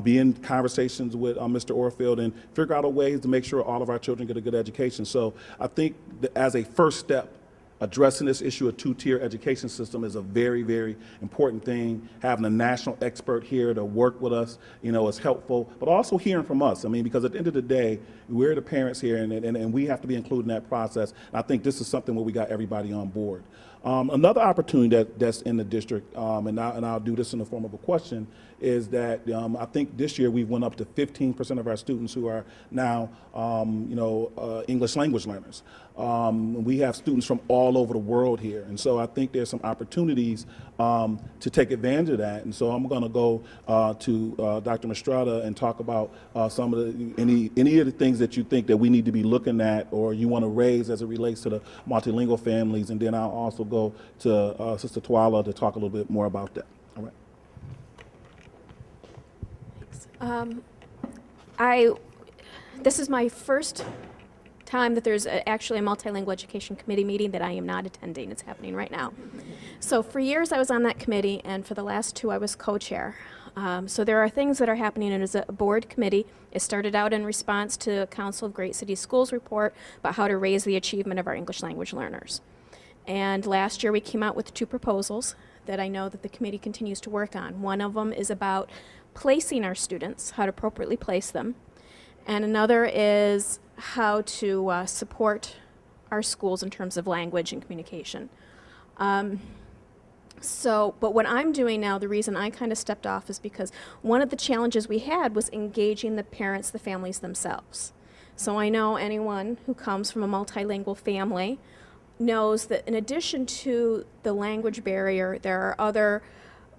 be in conversations with Mr. Orfield and figure out a ways to make sure all of our children get a good education. So I think that as a first step, addressing this issue of two-tier education system is a very, very important thing. Having a national expert here to work with us, is helpful, but also hearing from us. Because at the end of the day, we're the parents here, and we have to be included in that process. And I think this is something where we got everybody on board. Another opportunity that's in the district, and I'll do this in the form of a question, is that I think this year we went up to 15% of our students who are now, English language learners. We have students from all over the world here, and so I think there's some opportunities to take advantage of that. And so I'm going to go to Dr. Mistrada and talk about some of any of the things that you think that we need to be looking at or you want to raise as it relates to the multilingual families, and then I'll also go to Sister Twala to talk a little bit more about that. All right. This is my first time that there's actually a multilingual education committee meeting that I am not attending. It's happening right now. So for years I was on that committee, and for the last 2 I was co-chair. So there are things that are happening as a board committee. It started out in response to Council of Great City Schools report about how to raise the achievement of our English language learners. And last year we came out with 2 proposals that I know that the committee continues to work on. One of them is about placing our students, how to appropriately place them. And another is how to support our schools in terms of language and communication. But what I'm doing now, the reason I kind of stepped off is because one of the challenges we had was engaging the parents, the families themselves. So I know anyone who comes from a multilingual family knows that in addition to the language barrier, there are other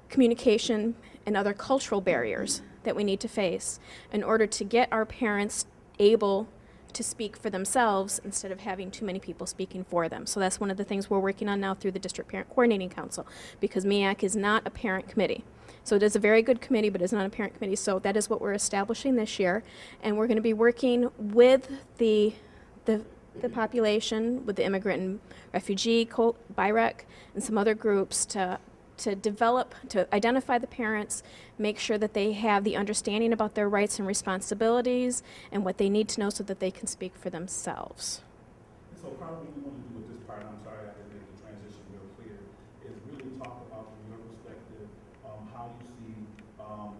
communication and other cultural barriers that we need to face in order to get our parents able to speak for themselves instead of having too many people speaking for them. So that's one of the things we're working on now through the District Parent Coordinating Council, because MEAC is not a parent committee. So it is a very good committee, but it's not a parent committee. So that is what we're establishing this year. And we're going to be working with the population, with the immigrant and refugee, BIREC, and some other groups to identify the parents, make sure that they have the understanding about their rights and responsibilities and what they need to know so that they can speak for themselves. So probably what we want to do with this part, I'm sorry I didn't make the transition real clear, is really talk about from your perspective how you see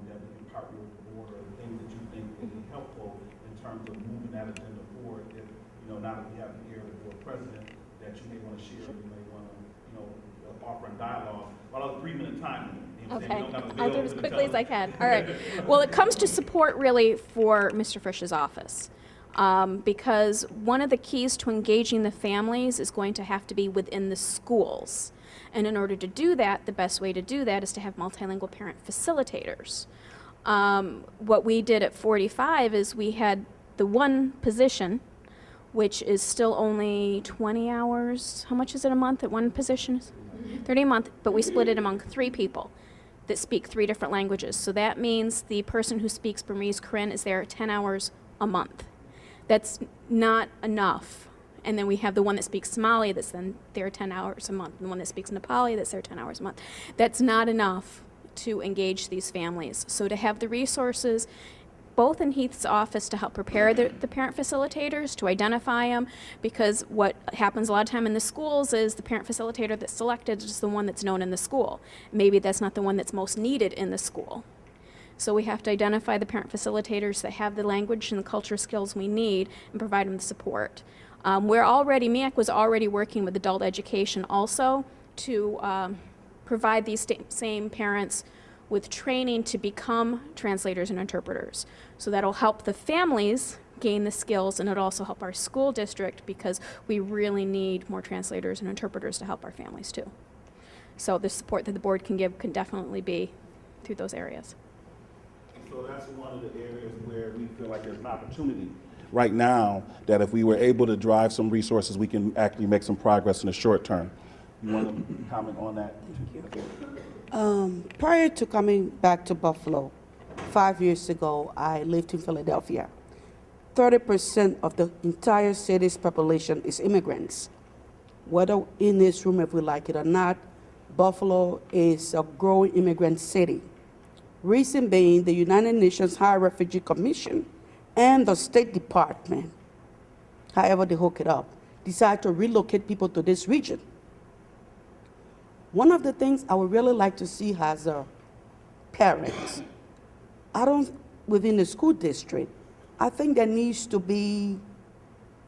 that we can partner with the board, or the things that you think will be helpful in terms of moving that agenda forward. If, now that we have the ear of the board president, that you may want to share, you may want to, offer a dialogue. Well, a 3-minute time. Okay, I'll do it as quickly as I can. All right. Well, it comes to support really for Mr. Frisch's office. Because one of the keys to engaging the families is going to have to be within the schools. And in order to do that, the best way to do that is to have multilingual parent facilitators. What we did at 45 is we had the one position, which is still only 20 hours. How much is it a month at one position? 30 a month, but we split it among 3 people that speak 3 different languages. So that means the person who speaks Burmese Karen is there 10 hours a month. That's not enough. And then we have the one that speaks Somali that's then there 10 hours a month, and the one that speaks Nepali that's there 10 hours a month. That's not enough to engage these families. So to have the resources both in Heath's office to help prepare the parent facilitators, to identify them, because what happens a lot of time in the schools is the parent facilitator that's selected is the one that's known in the school. Maybe that's not the one that's most needed in the school. So we have to identify the parent facilitators that have the language and the culture skills we need and provide them the support. MEAC was already working with adult education also to provide these same parents with training to become translators and interpreters. So that'll help the families gain the skills, and it'll also help our school district because we really need more translators and interpreters to help our families too. So the support that the board can give can definitely be through those areas. So that's one of the areas where we feel like there's an opportunity right now that if we were able to drive some resources, we can actually make some progress in the short term. You want to comment on that? Thank you. Prior to coming back to Buffalo, 5 years ago, I lived in Philadelphia. 30% of the entire city's population is immigrants. Whether in this room, if we like it or not, Buffalo is a growing immigrant city. Reason being, the United Nations High Refugee Commission and the State Department, however they hook it up, decide to relocate people to this region. One of the things I would really like to see as a parent, within the school district, I think there needs to be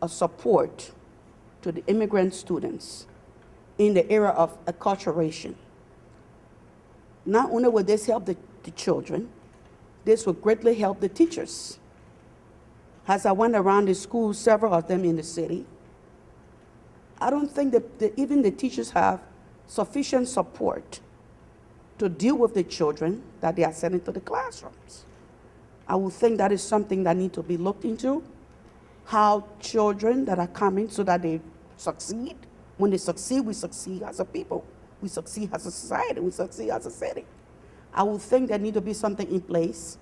a support to the immigrant students in the area of acculturation. Not only will this help the children, this will greatly help the teachers. As I went around the schools, several of them in the city, I don't think that even the teachers have sufficient support to deal with the children that they are sending to the classrooms. I would think that is something that needs to be looked into, how children that are coming so that they succeed. When they succeed, we succeed as a people. We succeed as a society. We succeed as a city. I would think there needs to be something in place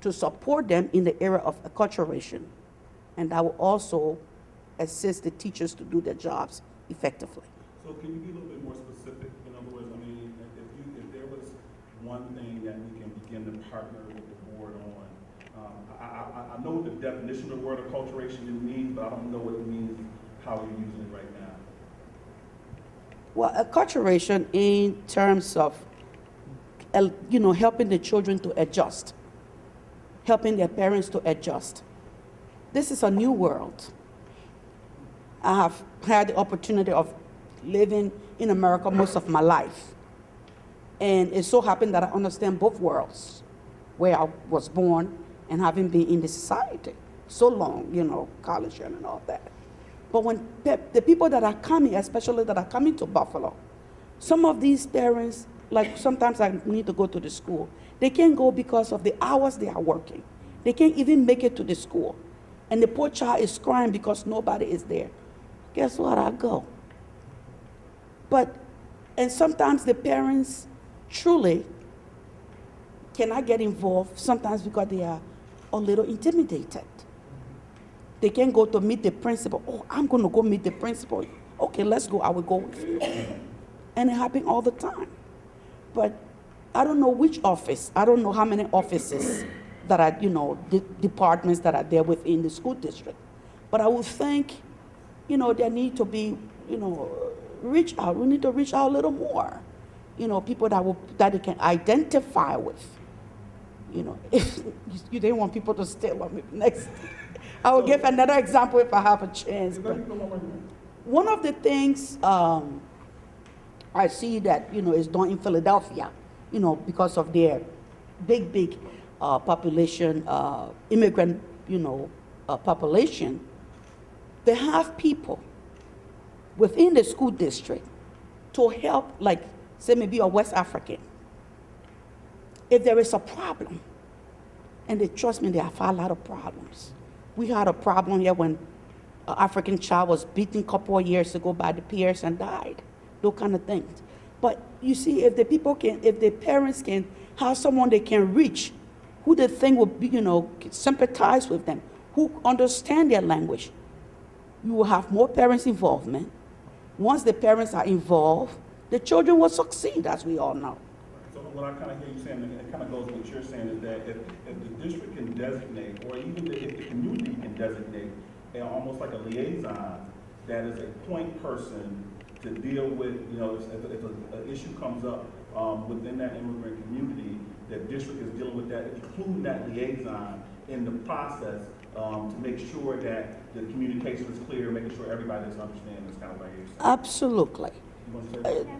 to support them in the area of acculturation. And that will also assist the teachers to do their jobs effectively. So can you be a little bit more specific? In other words, I mean, if there was one thing that we can begin to partner with the board on, I know the definition of the word acculturation means, but I don't know what it means, how we're using it right now. Well, acculturation in terms of, helping the children to adjust, helping their parents to adjust. this is a new world. I have had the opportunity of living in America most of my life. And it so happened that I understand both worlds, where I was born and having been in the society so long, you know, college and all that. But when the people that are coming, especially that are coming to Buffalo, some of these parents, like sometimes I need to go to the school, they can't go because of the hours they are working. They can't even make it to the school. And the poor child is crying because nobody is there. Guess what? I go. And sometimes the parents truly cannot get involved, sometimes because they are a little intimidated. They can't go to meet the principal. Oh, I'm going to go meet the principal. Okay, let's go. I will go with you. And it happens all the time. But I don't know which office. I don't know how many offices that are, you know, departments that are there within the school district. But I would think, you know, there need to be, you know, reach out. We need to reach out a little more. You know, people that they can identify with. You know, if you didn't want people to steal on me next. I will give another example if I have a chance. But one of the things I see that, you know, is done in Philadelphia, you know, because of their big population, immigrant, you know, population, they have people within the school district to help, like, say maybe a West African. If there is a problem, and they trust me, they have a lot of problems. We had a problem here when an African child was beaten a couple of years ago by the peers and died, those kind of things. But you see, if the parents can have someone they can reach, who they think will be, you know, sympathize with them, who understand their language, you will have more parents' involvement. Once the parents are involved, the children will succeed, as we all know. So what I kind of hear you saying, and it kind of goes with what you're saying, is that if the district can designate, or even if the community can designate, almost like a liaison, that is a point person to deal with, you know, if an issue comes up within that immigrant community, that district is dealing with that, including that liaison in the process to make sure that the communication is clear, making sure everybody is understanding this kind of way. Absolutely.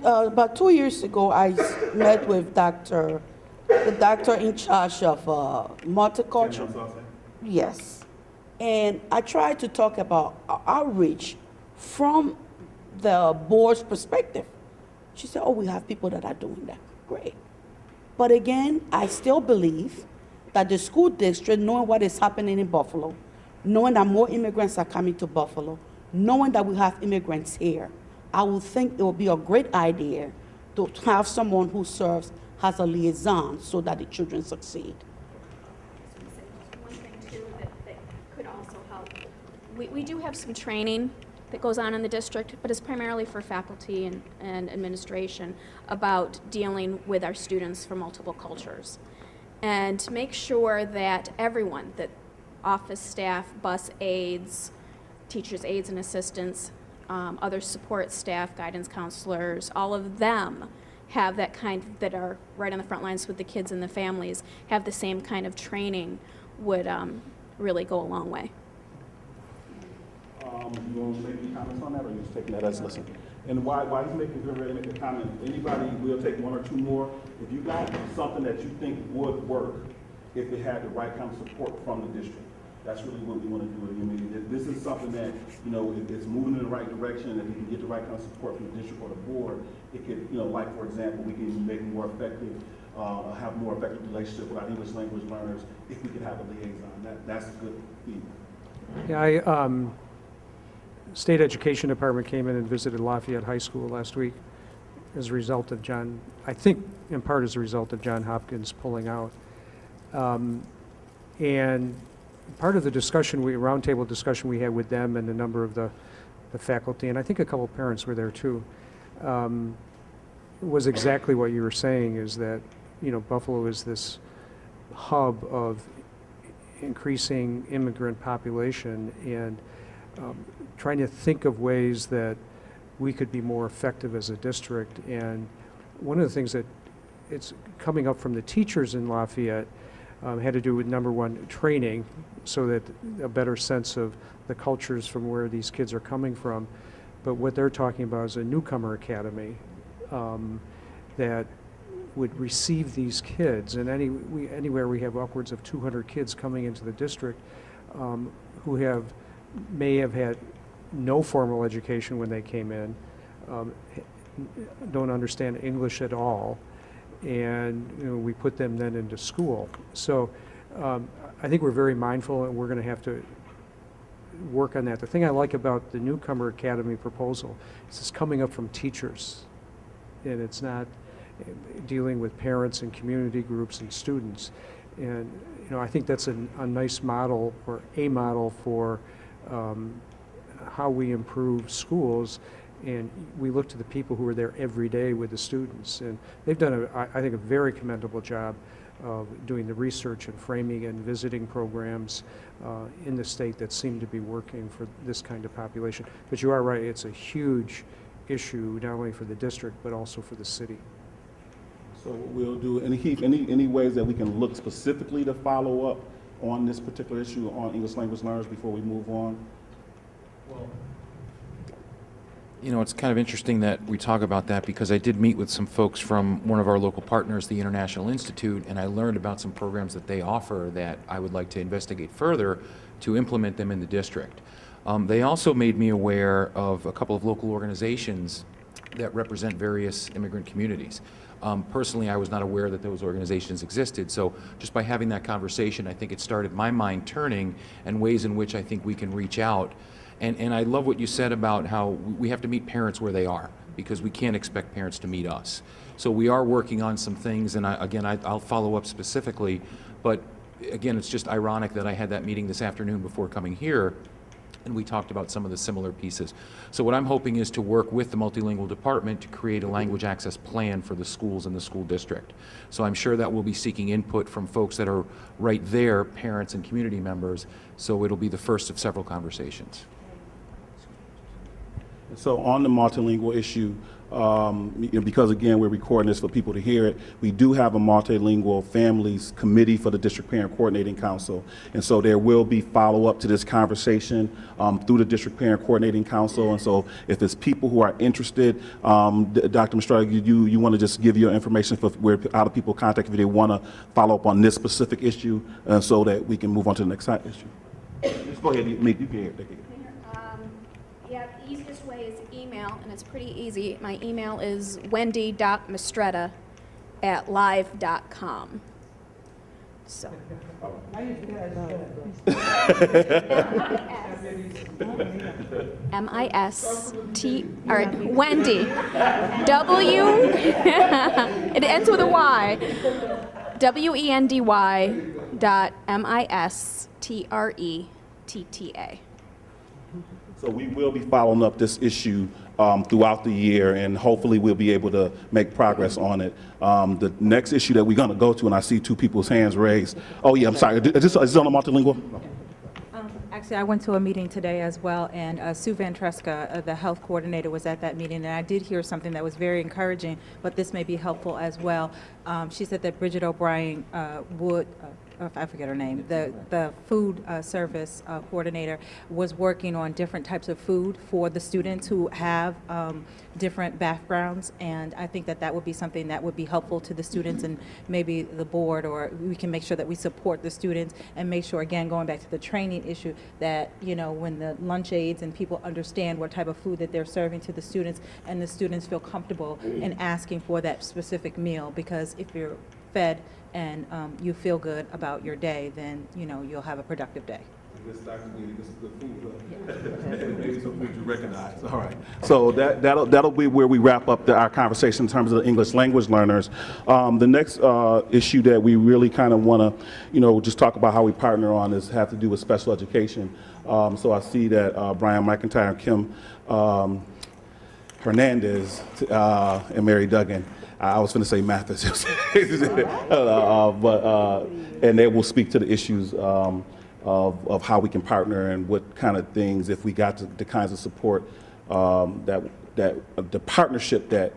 About 2 years ago, I met with the doctor in charge of multicultural. Yes. And I tried to talk about outreach from the board's perspective. She said, oh, we have people that are doing that. Great. But again, I still believe that the school district, knowing what is happening in Buffalo, knowing that more immigrants are coming to Buffalo, knowing that we have immigrants here, I would think it would be a great idea to have someone who serves as a liaison so that the children succeed. One thing too that could also help, we do have some training that goes on in the district, but it's primarily for faculty and administration about dealing with our students from multiple cultures. And to make sure that everyone, that office staff, bus aides, teachers, aides and assistants, other support staff, guidance counselors, all of them have that that are right on the front lines with the kids and the families, have the same kind of training would really go a long way. You want to make any comments on that, or are you just taking that as listen? And while he's ready to make a comment, anybody will take one or two more. If you got something that you think would work, if it had the right kind of support from the district, that's really what we want to do. I mean, if this is something that, you know, if it's moving in the right direction, if we can get the right kind of support from the district or the board, it could, you know, like for example, we can make more effective, have more effective relationship with our English language learners if we could have a liaison. That's a good feedback. Yeah, State Education Department came in and visited Lafayette High School last week as a result of I think in part as a result of John Hopkins pulling out. And part of the discussion, roundtable discussion we had with them and a number of the faculty, and I think a couple of parents were there too, was exactly what you were saying, is that, you know, Buffalo is this hub of increasing immigrant population, and trying to think of ways that we could be more effective as a district. And one of the things that it's coming up from the teachers in Lafayette, had to do with, number one, training, so that a better sense of the cultures from where these kids are coming from. But what they're talking about is a newcomer academy that would receive these kids. And anywhere we have upwards of 200 kids coming into the district who may have had no formal education when they came in, don't understand English at all, and we put them then into school. So I think we're very mindful, and we're going to have to work on that. The thing I like about the Newcomer Academy proposal is it's coming up from teachers, and it's not dealing with parents and community groups and students. And I think that's a nice model, or a model for how we improve schools. And we look to the people who are there every day with the students, and they've done I think a very commendable job of doing the research and framing and visiting programs in the state that seem to be working for this kind of population. But you are right, it's a huge issue, not only for the district, but also for the city. So we'll do, any ways that we can look specifically to follow up on this particular issue on English language learners before we move on? Well, it's kind of interesting that we talk about that, because I did meet with some folks from one of our local partners, the International Institute, and I learned about some programs that they offer that I would like to investigate further to implement them in the district. They also made me aware of a couple of local organizations that represent various immigrant communities. Personally, I was not aware that those organizations existed, so just by having that conversation, I think it started my mind turning and ways in which I think we can reach out. And I love what you said about how we have to meet parents where they are, because we can't expect parents to meet us. So we are working on some things, and I'll follow up specifically, but again, it's just ironic that I had that meeting this afternoon before coming here, and we talked about some of the similar pieces. So what I'm hoping is to work with the multilingual department to create a language access plan for the schools in the school district. So I'm sure that we'll be seeking input from folks that are right there, parents and community members, so it'll be the first of several conversations. So on the multilingual issue, because again, we're recording this for people to hear it, we do have a multilingual families committee for the District Parent Coordinating Council. And so there will be follow-up to this conversation through the District Parent Coordinating Council. And so if it's people who are interested, Dr. Mistrada, you want to just give your information for where how do people contact if they want to follow up on this specific issue so that we can move on to the next issue. Just go ahead, you can hear it. Yeah, the easiest way is email, and it's pretty easy. My email is wendy.mistretta@live.com. So. M-I-S-T, all right, Wendy, W, it ends with a Y, WENDY.MISTRETTA. So we will be following up this issue throughout the year, and hopefully we'll be able to make progress on it. The next issue that we're going to go to, and I see two people's hands raised. Oh yeah, I'm sorry. Is this on the multilingual? Actually, I went to a meeting today as well, and Sue Van Treska, the health coordinator, was at that meeting, and I did hear something that was very encouraging, but this may be helpful as well. She said that Bridget O'Brien would, I forget her name, the food service coordinator was working on different types of food for the students who have different backgrounds, and I think that that would be something that would be helpful to the students and maybe the board, or we can make sure that we support the students and make sure, again, going back to the training issue, that, when the lunch aides and people understand what type of food that they're serving to the students, and the students feel comfortable in asking for that specific meal, because if you're fed and you feel good about your day, then you'll have a productive day. This is the food. Maybe some food you recognize. All right. So that'll be where we wrap up our conversation in terms of the English language learners. The next issue that we really kind of want to, just talk about how we partner on is have to do with special education. So I see that Brian McIntyre and Kim Hernandez and Mary Duggan. I was going to say Mathis, and they will speak to the issues of how we can partner and what kind of things, if we got the kinds of support that the partnership that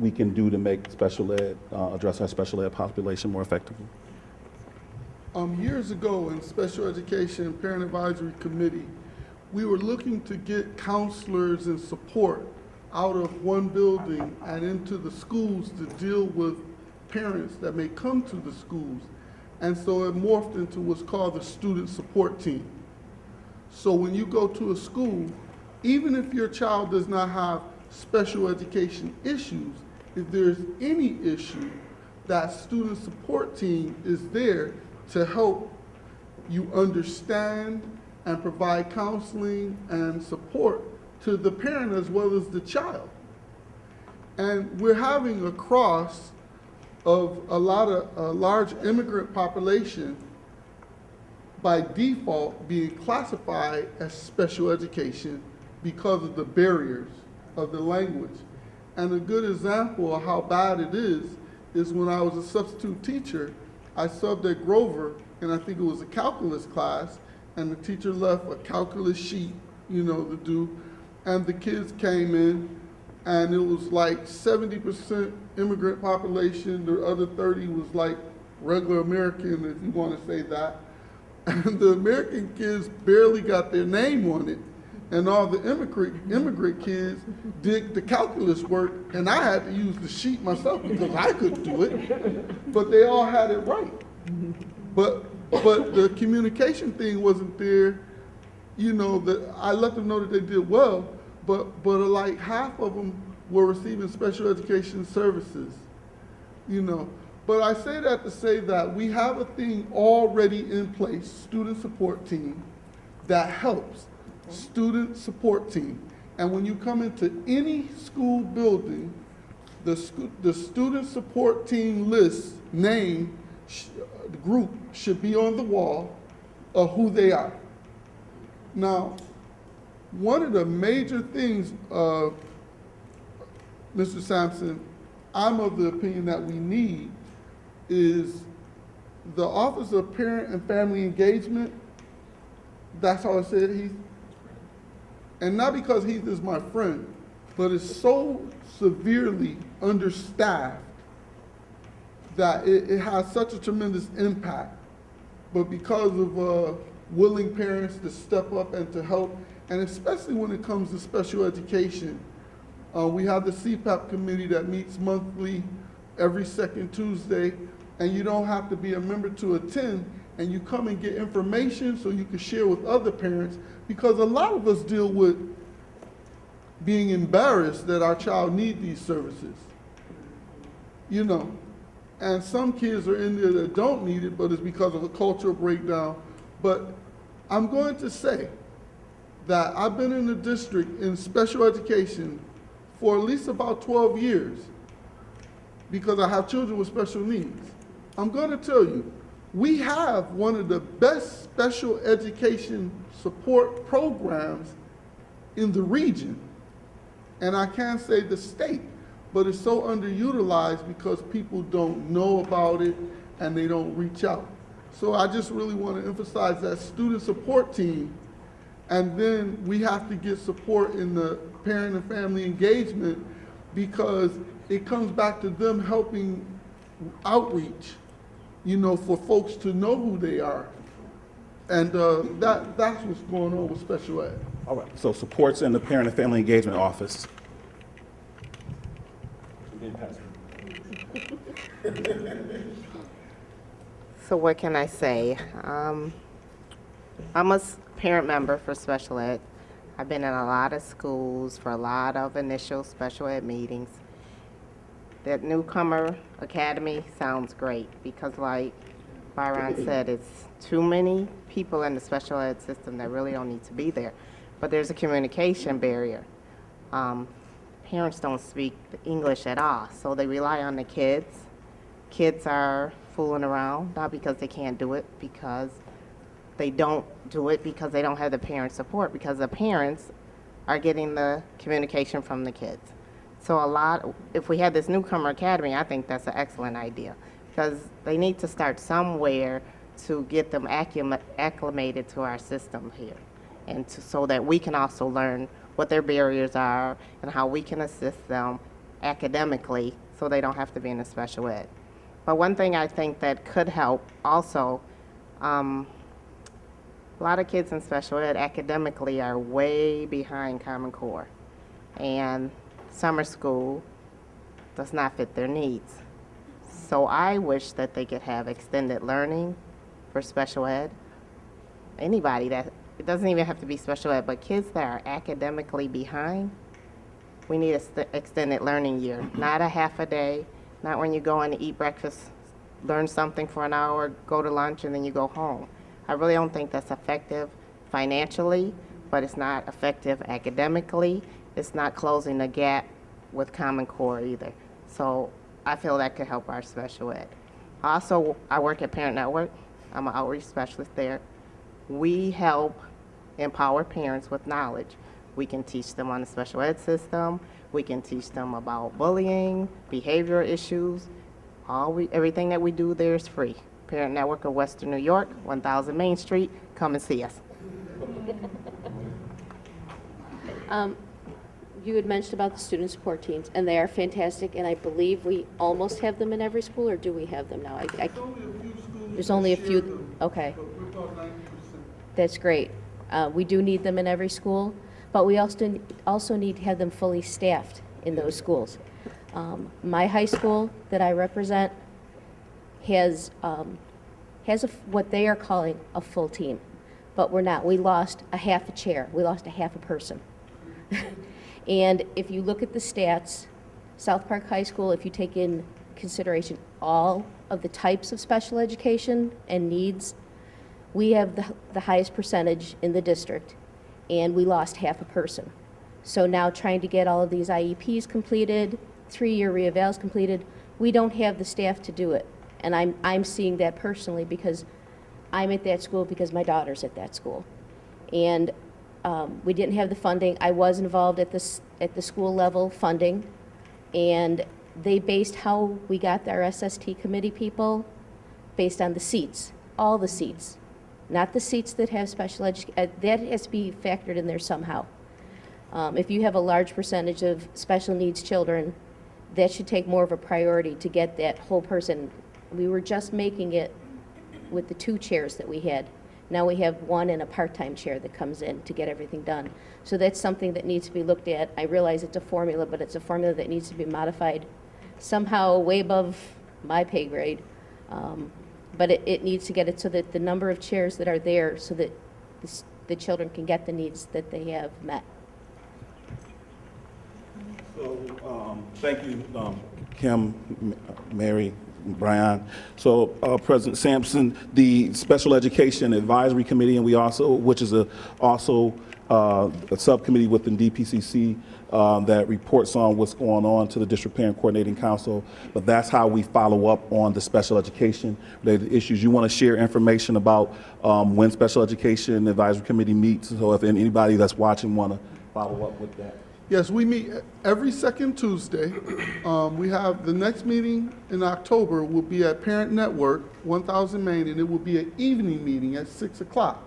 we can do to make special ed, address our special ed population more effectively. Years ago in Special Education Parent Advisory Committee, we were looking to get counselors and support out of one building and into the schools to deal with parents that may come to the schools. And so it morphed into what's called the student support team. So when you go to a school, even if your child does not have special education issues, if there's any issue, that student support team is there to help you understand and provide counseling and support to the parent as well as the child. And we're having a cross of a large immigrant population by default being classified as special education because of the barriers of the language. And a good example of how bad it is when I was a substitute teacher, I subbed at Grover, and I think it was a calculus class, and the teacher left a calculus sheet, to do, and the kids came in, and it was like 70% immigrant population, the other 30 was like regular American, if you want to say that. And the American kids barely got their name on it, and all the immigrant kids did the calculus work, and I had to use the sheet myself because I couldn't do it, but they all had it right. But the communication thing wasn't there, that I let them know that they did well, but like half of them were receiving special education services, But I say that to say that we have a thing already in place, student support team, that helps. Student support team. And when you come into any school building, the student support team list name, the group should be on the wall of who they are. Now, one of the major things, Mr. Sampson, I'm of the opinion that we need is the Office of Parent and Family Engagement. That's how I said Heath. And not because Heath is my friend, but it's so severely understaffed that it has such a tremendous impact. But because of willing parents to step up and to help, and especially when it comes to special education, we have the CPAP committee that meets monthly every second Tuesday, and you don't have to be a member to attend, and you come and get information so you can share with other parents, because a lot of us deal with being embarrassed that our child needs these services, and some kids are in there that don't need it, but it's because of a cultural breakdown. But I'm going to say that I've been in the district in special education for at least about 12 years because I have children with special needs. I'm going to tell you, we have one of the best special education support programs in the region. And I can't say the state, but it's so underutilized because people don't know about it and they don't reach out. So I just really want to emphasize that student support team, and then we have to get support in the parent and family engagement because it comes back to them helping outreach, for folks to know who they are. And that's what's going on with special ed. All right, so supports in the Parent and Family Engagement Office. So what can I say? I'm a parent member for special ed. I've been in a lot of schools for a lot of initial special ed meetings. That newcomer academy sounds great because like Byron said, it's too many people in the special ed system that really don't need to be there. But there's a communication barrier. Parents don't speak English at all, so they rely on the kids. Kids are fooling around, not because they can't do it, because they don't do it because they don't have the parent support, because the parents are getting the communication from the kids. So if we had this newcomer academy, I think that's an excellent idea because they need to start somewhere to get them acclimated to our system here and so that we can also learn what their barriers are and how we can assist them academically so they don't have to be in a special ed. But one thing I think that could help also A lot of kids in special ed academically are way behind Common Core, and summer school does not fit their needs. So I wish that they could have extended learning for special ed. Anybody that, it doesn't even have to be special ed, but kids that are academically behind, we need a extended learning year, not a half a day, not when you go in to eat breakfast, learn something for an hour, go to lunch, and then you go home. I really don't think that's effective financially, but it's not effective academically. It's not closing the gap with Common Core either. So I feel that could help our special ed. Also, I work at Parent Network. I'm an outreach specialist there. We help empower parents with knowledge. We can teach them on the special ed system. We can teach them about bullying, behavioral issues. Everything that we do there is free. Parent Network of Western New York, 1000 Main Street. Come and see us. You had mentioned about the student support teams, and they are fantastic, and I believe we almost have them in every school, or do we have them now? There's only a few. Okay. That's great. We do need them in every school, but we also need to have them fully staffed in those schools. My high school that I represent has what they are calling a full team, but we're not. We lost a half a chair. We lost a half a person. And if you look at the stats, South Park High School, if you take in consideration all of the types of special education and needs, we have the highest percentage in the district, and we lost half a person. So now trying to get all of these IEPs completed, 3-year reevals completed, we don't have the staff to do it. And I'm seeing that personally because I'm at that school because my daughter's at that school. And we didn't have the funding. I was involved at the school level funding, and they based how we got our SST committee people based on the seats, all the seats, not the seats that have special education. That has to be factored in there somehow. If you have a large percentage of special needs children, that should take more of a priority to get that whole person. We were just making it with the 2 chairs that we had. Now we have 1 and a part-time chair that comes in to get everything done. So that's something that needs to be looked at. I realize it's a formula, but it's a formula that needs to be modified somehow way above my pay grade. But it needs to get it so that the number of chairs that are there so that the children can get the needs that they have met. So, thank you, Kim, Mary, Brian. So, President Sampson, the Special Education Advisory Committee, and we also, which is also a subcommittee within DPCC that reports on what's going on to the District Parent Coordinating Council. But that's how we follow up on the special education related issues. You want to share information about when Special Education Advisory Committee meets. So, if anybody that's watching want to follow up with that. Yes, we meet every second Tuesday. We have the next meeting in October will be at Parent Network, 1000 Main, and it will be an evening meeting at 6 o'clock.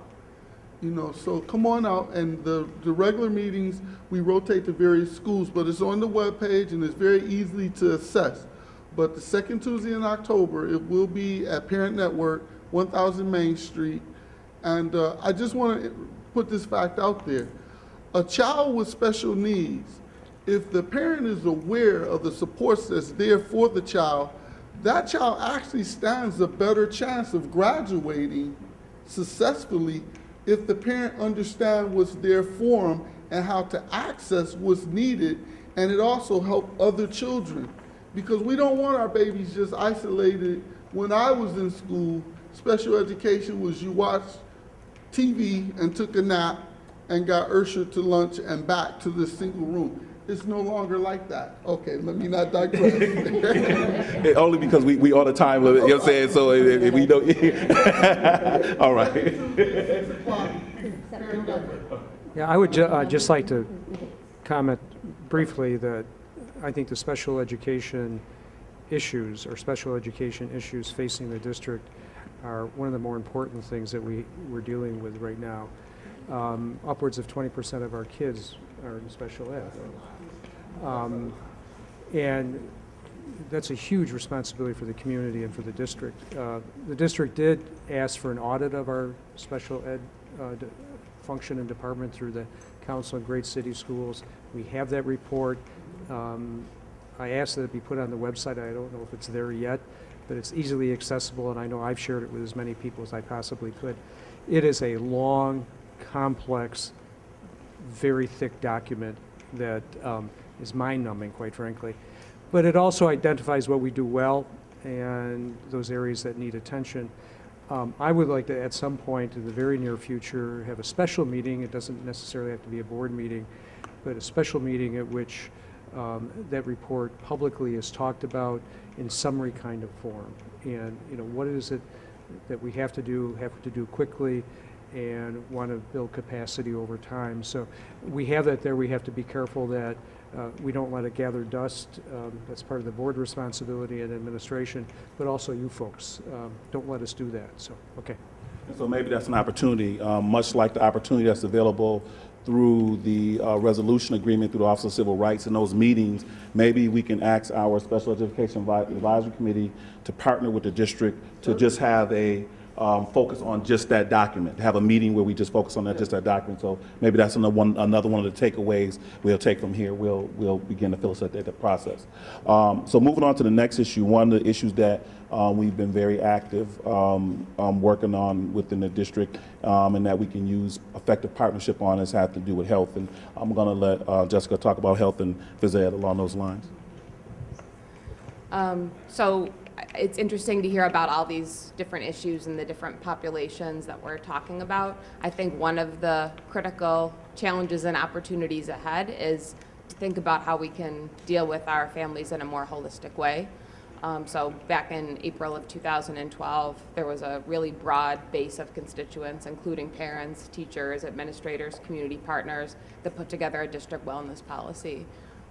You know, so come on out, and the regular meetings, we rotate to various schools, but it's on the webpage and it's very easily to assess. But the second Tuesday in October, it will be at Parent Network, 1000 Main Street. And I just want to put this fact out there. A child with special needs, if the parent is aware of the supports that's there for the child, that child actually stands a better chance of graduating successfully if the parent understands what's there for them and how to access what's needed, and it also helps other children. Because we don't want our babies just isolated. When I was in school, special education was you watched TV and took a nap and got ushered to lunch and back to this single room. It's no longer like that. Okay, let me not digress. Only because we all the time, you know what I'm saying? So if we don't. All right. Yeah, I would just like to comment briefly that I think the special education issues or special education issues facing the district are one of the more important things that we're dealing with right now. Upwards of 20% of our kids are in special ed. And that's a huge responsibility for the community and for the district. The district did ask for an audit of our special ed function and department through the Council of Great City Schools. We have that report. I asked that it be put on the website. I don't know if it's there yet, but it's easily accessible, and I know I've shared it with as many people as I possibly could. It is a long, complex, very thick document that is mind-numbing, quite frankly. But it also identifies what we do well and those areas that need attention. I would like to, at some point in the very near future, have a special meeting. It doesn't necessarily have to be a board meeting, but a special meeting at which that report publicly is talked about in summary kind of form. And, you know, what is it that we have to do quickly and want to build capacity over time. So we have that there. We have to be careful that we don't let it gather dust. That's part of the board responsibility and administration, but also you folks. Don't let us do that. So, okay. So maybe that's an opportunity, much like the opportunity that's available through the resolution agreement through the Office of Civil Rights. In those meetings, maybe we can ask our Special Education Advisory Committee to partner with the district to just have a focus on just that document, have a meeting where we just focus on that, just that document. So maybe that's another one of the takeaways we'll take from here. We'll begin to facilitate the process. So moving on to the next issue, one of the issues that we've been very active working on within the district and that we can use effective partnership on has had to do with health. And I'm going to let Jessica talk about health and phys ed along those lines. So it's interesting to hear about all these different issues and the different populations that we're talking about. I think one of the critical challenges and opportunities ahead is to think about how we can deal with our families in a more holistic way. So back in April of 2012, there was a really broad base of constituents, including parents, teachers, administrators, community partners, that put together a district wellness policy.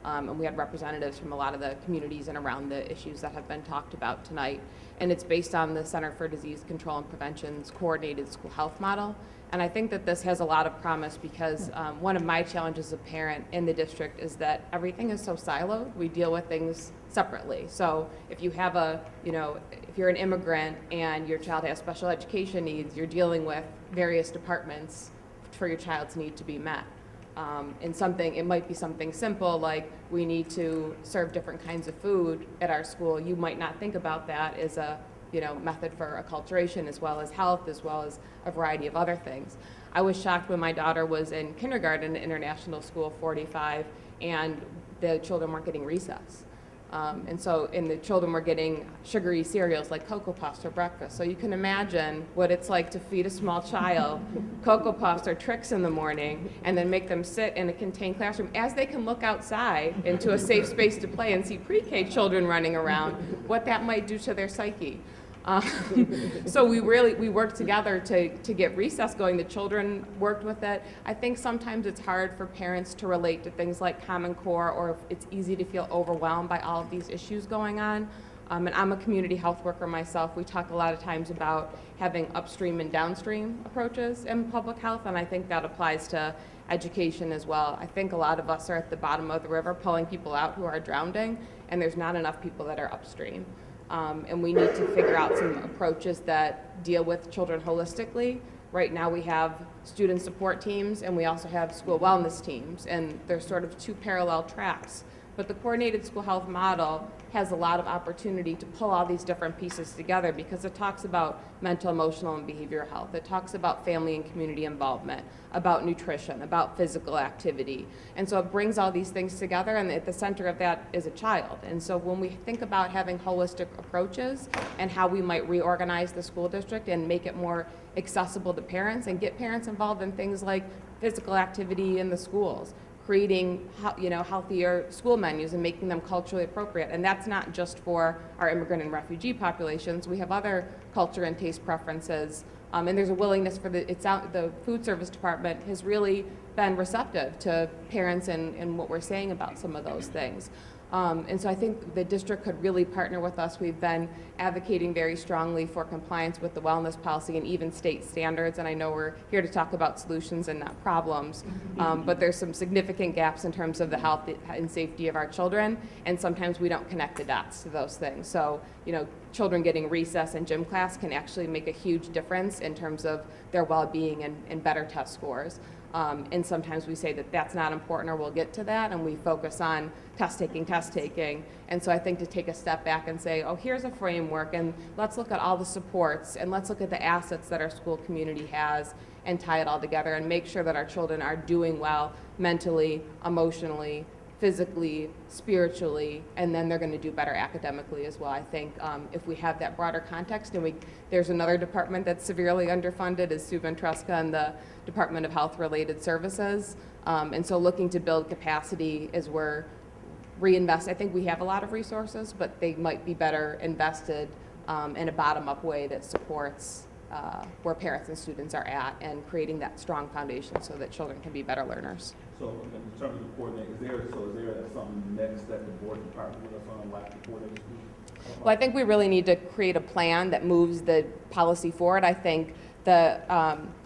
And we had representatives from a lot of the communities and around the issues that have been talked about tonight. And it's based on the Center for Disease Control and Prevention's coordinated school health model. And I think that this has a lot of promise because one of my challenges as a parent in the district is that everything is so siloed. We deal with things separately. So if you have if you're an immigrant and your child has special education needs, you're dealing with various departments for your child's need to be met. It might be something simple like we need to serve different kinds of food at our school. You might not think about that as a method for acculturation as well as health, as well as a variety of other things. I was shocked when my daughter was in kindergarten at International School 45 and the children weren't getting recess. And the children were getting sugary cereals like Cocoa Puffs for breakfast. So you can imagine what it's like to feed a small child Cocoa Puffs or Trix in the morning and then make them sit in a contained classroom as they can look outside into a safe space to play and see pre-K children running around, what that might do to their psyche. So we worked together to get recess going. The children worked with it. I think sometimes it's hard for parents to relate to things like Common Core, or it's easy to feel overwhelmed by all of these issues going on. And I'm a community health worker myself. We talk a lot of times about having upstream and downstream approaches in public health, and I think that applies to education as well. I think a lot of us are at the bottom of the river pulling people out who are drowning, and there's not enough people that are upstream. And we need to figure out some approaches that deal with children holistically. Right now we have student support teams and we also have school wellness teams, and they're sort of two parallel tracks. But the coordinated school health model has a lot of opportunity to pull all these different pieces together because it talks about mental, emotional, and behavioral health. It talks about family and community involvement, about nutrition, about physical activity. And so it brings all these things together, and at the center of that is a child. And so when we think about having holistic approaches and how we might reorganize the school district and make it more accessible to parents and get parents involved in things like physical activity in the schools, creating healthier school menus and making them culturally appropriate. And that's not just for our immigrant and refugee populations. We have other culture and taste preferences. And there's a willingness for the food service department has really been receptive to parents and what we're saying about some of those things. And so I think the district could really partner with us. We've been advocating very strongly for compliance with the wellness policy and even state standards. And I know we're here to talk about solutions and not problems. But there's some significant gaps in terms of the health and safety of our children. And sometimes we don't connect the dots to those things. So, you know, children getting recess and gym class can actually make a huge difference in terms of their well-being and better test scores. And sometimes we say that that's not important, or we'll get to that, and we focus on test taking. And so I think to take a step back and say, oh, here's a framework, and let's look at all the supports, and let's look at the assets that our school community has, and tie it all together, and make sure that our children are doing well mentally, emotionally, physically, spiritually, and then they're going to do better academically as well. I think if we have that broader context, and there's another department that's severely underfunded, is Sue Ventresca and the Department of Health-Related Services, and so looking to build capacity as we're reinvest. I think we have a lot of resources, but they might be better invested in a bottom-up way that supports where parents and students are at, and creating that strong foundation so that children can be better learners. So in terms of coordinating, is there something next that the board can partner with us on, like the coordinating school? Well, I think we really need to create a plan that moves the policy forward. I think the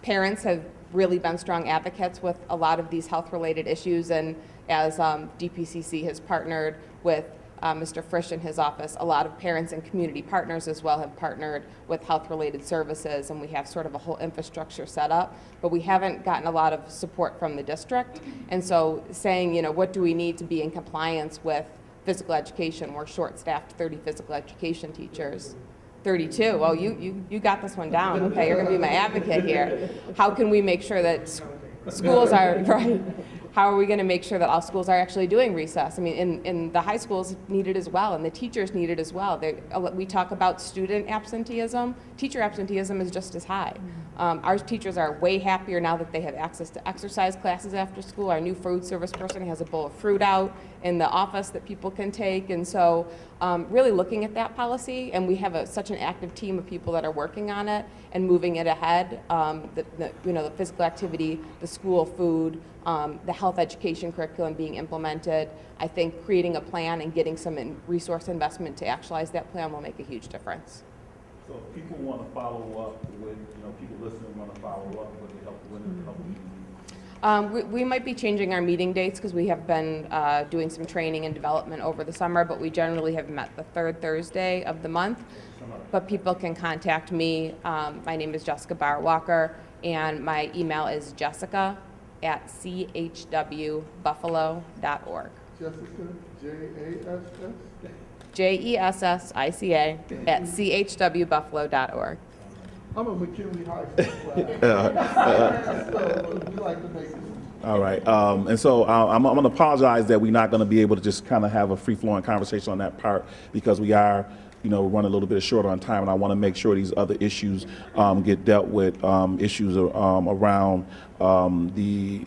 parents have really been strong advocates with a lot of these health-related issues, and as DPCC has partnered with Mr. Frisch in his office, a lot of parents and community partners as well have partnered with health-related services, and we have sort of a whole infrastructure set up, but we haven't gotten a lot of support from the district. And so saying, you know, what do we need to be in compliance with physical education? We're short-staffed, 30 physical education teachers. 32, oh, you got this one down. Okay, you're gonna be my advocate here. How can we make sure that schools are, right? How are we going to make sure that all schools are actually doing recess? I mean, in the high schools need it as well, and the teachers need it as well. We talk about student absenteeism. Teacher absenteeism is just as high. Our teachers are way happier now that they have access to exercise classes after school. Our new food service person has a bowl of fruit out in the office that people can take. And so really looking at that policy, and we have such an active team of people that are working on it and moving it ahead. The physical activity, the school food, the health education curriculum being implemented. I think creating a plan and getting some resource investment to actualize that plan will make a huge difference. So if people want to follow up with, people listening want to follow up with the help. We might be changing our meeting dates because we have been doing some training and development over the summer, but we generally have met the third Thursday of the month. But people can contact me. My name is Jessica Barr-Walker, and my email is jessica@chwbuffalo.org. Jessica, J-A-S-S? Jessica @chwbuffalo.org. I'm a McKinley High School class. So we like to make it. All right, and so I'm going to apologize that we're not going to be able to just kind of have a free-flowing conversation on that part, because we are running a little bit short on time, and I want to make sure these other issues get dealt with, issues around the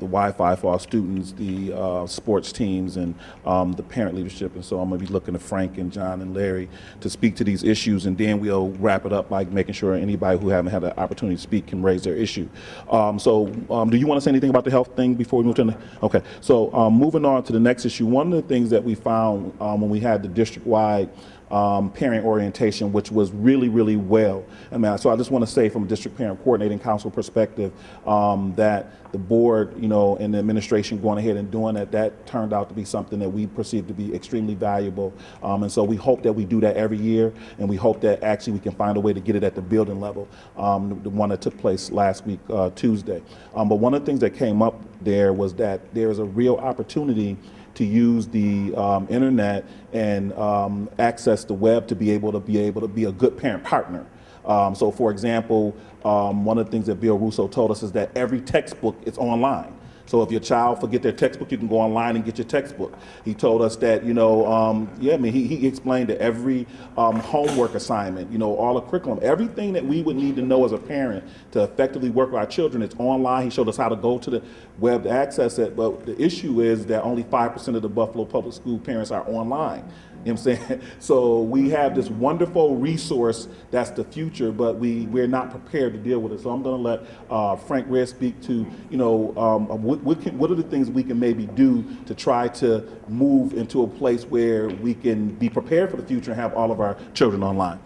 Wi-Fi for our students, the sports teams, and the parent leadership. And so I'm going to be looking to Frank and John and Larry to speak to these issues, and then we'll wrap it up by making sure anybody who haven't had the opportunity to speak can raise their issue. Do you want to say anything about the health thing before we move to the, okay. So moving on to the next issue, one of the things that we found when we had the district-wide parent orientation, which was really, really well. So I just want to say from a district parent coordinating council perspective that the board, and the administration going ahead and doing that turned out to be something that we perceive to be extremely valuable. And so we hope that we do that every year, and we hope that actually we can find a way to get it at the building level, the one that took place last week, Tuesday. But one of the things that came up there was that there's a real opportunity to use the internet and access the web to be able to be a good parent partner. So for example, one of the things that Bill Russo told us is that every textbook is online. So if your child forget their textbook, you can go online and get your textbook. He told us that, he explained that every homework assignment, all the curriculum, everything that we would need to know as a parent to effectively work with our children, it's online. He showed us how to go to the web to access it. But the issue is that only 5% of the Buffalo Public School parents are online. You know what I'm saying? So we have this wonderful resource that's the future, but we're not prepared to deal with it. So I'm going to let Frank Red speak to, what are the things we can maybe do to try to move into a place where we can be prepared for the future and have all of our children online.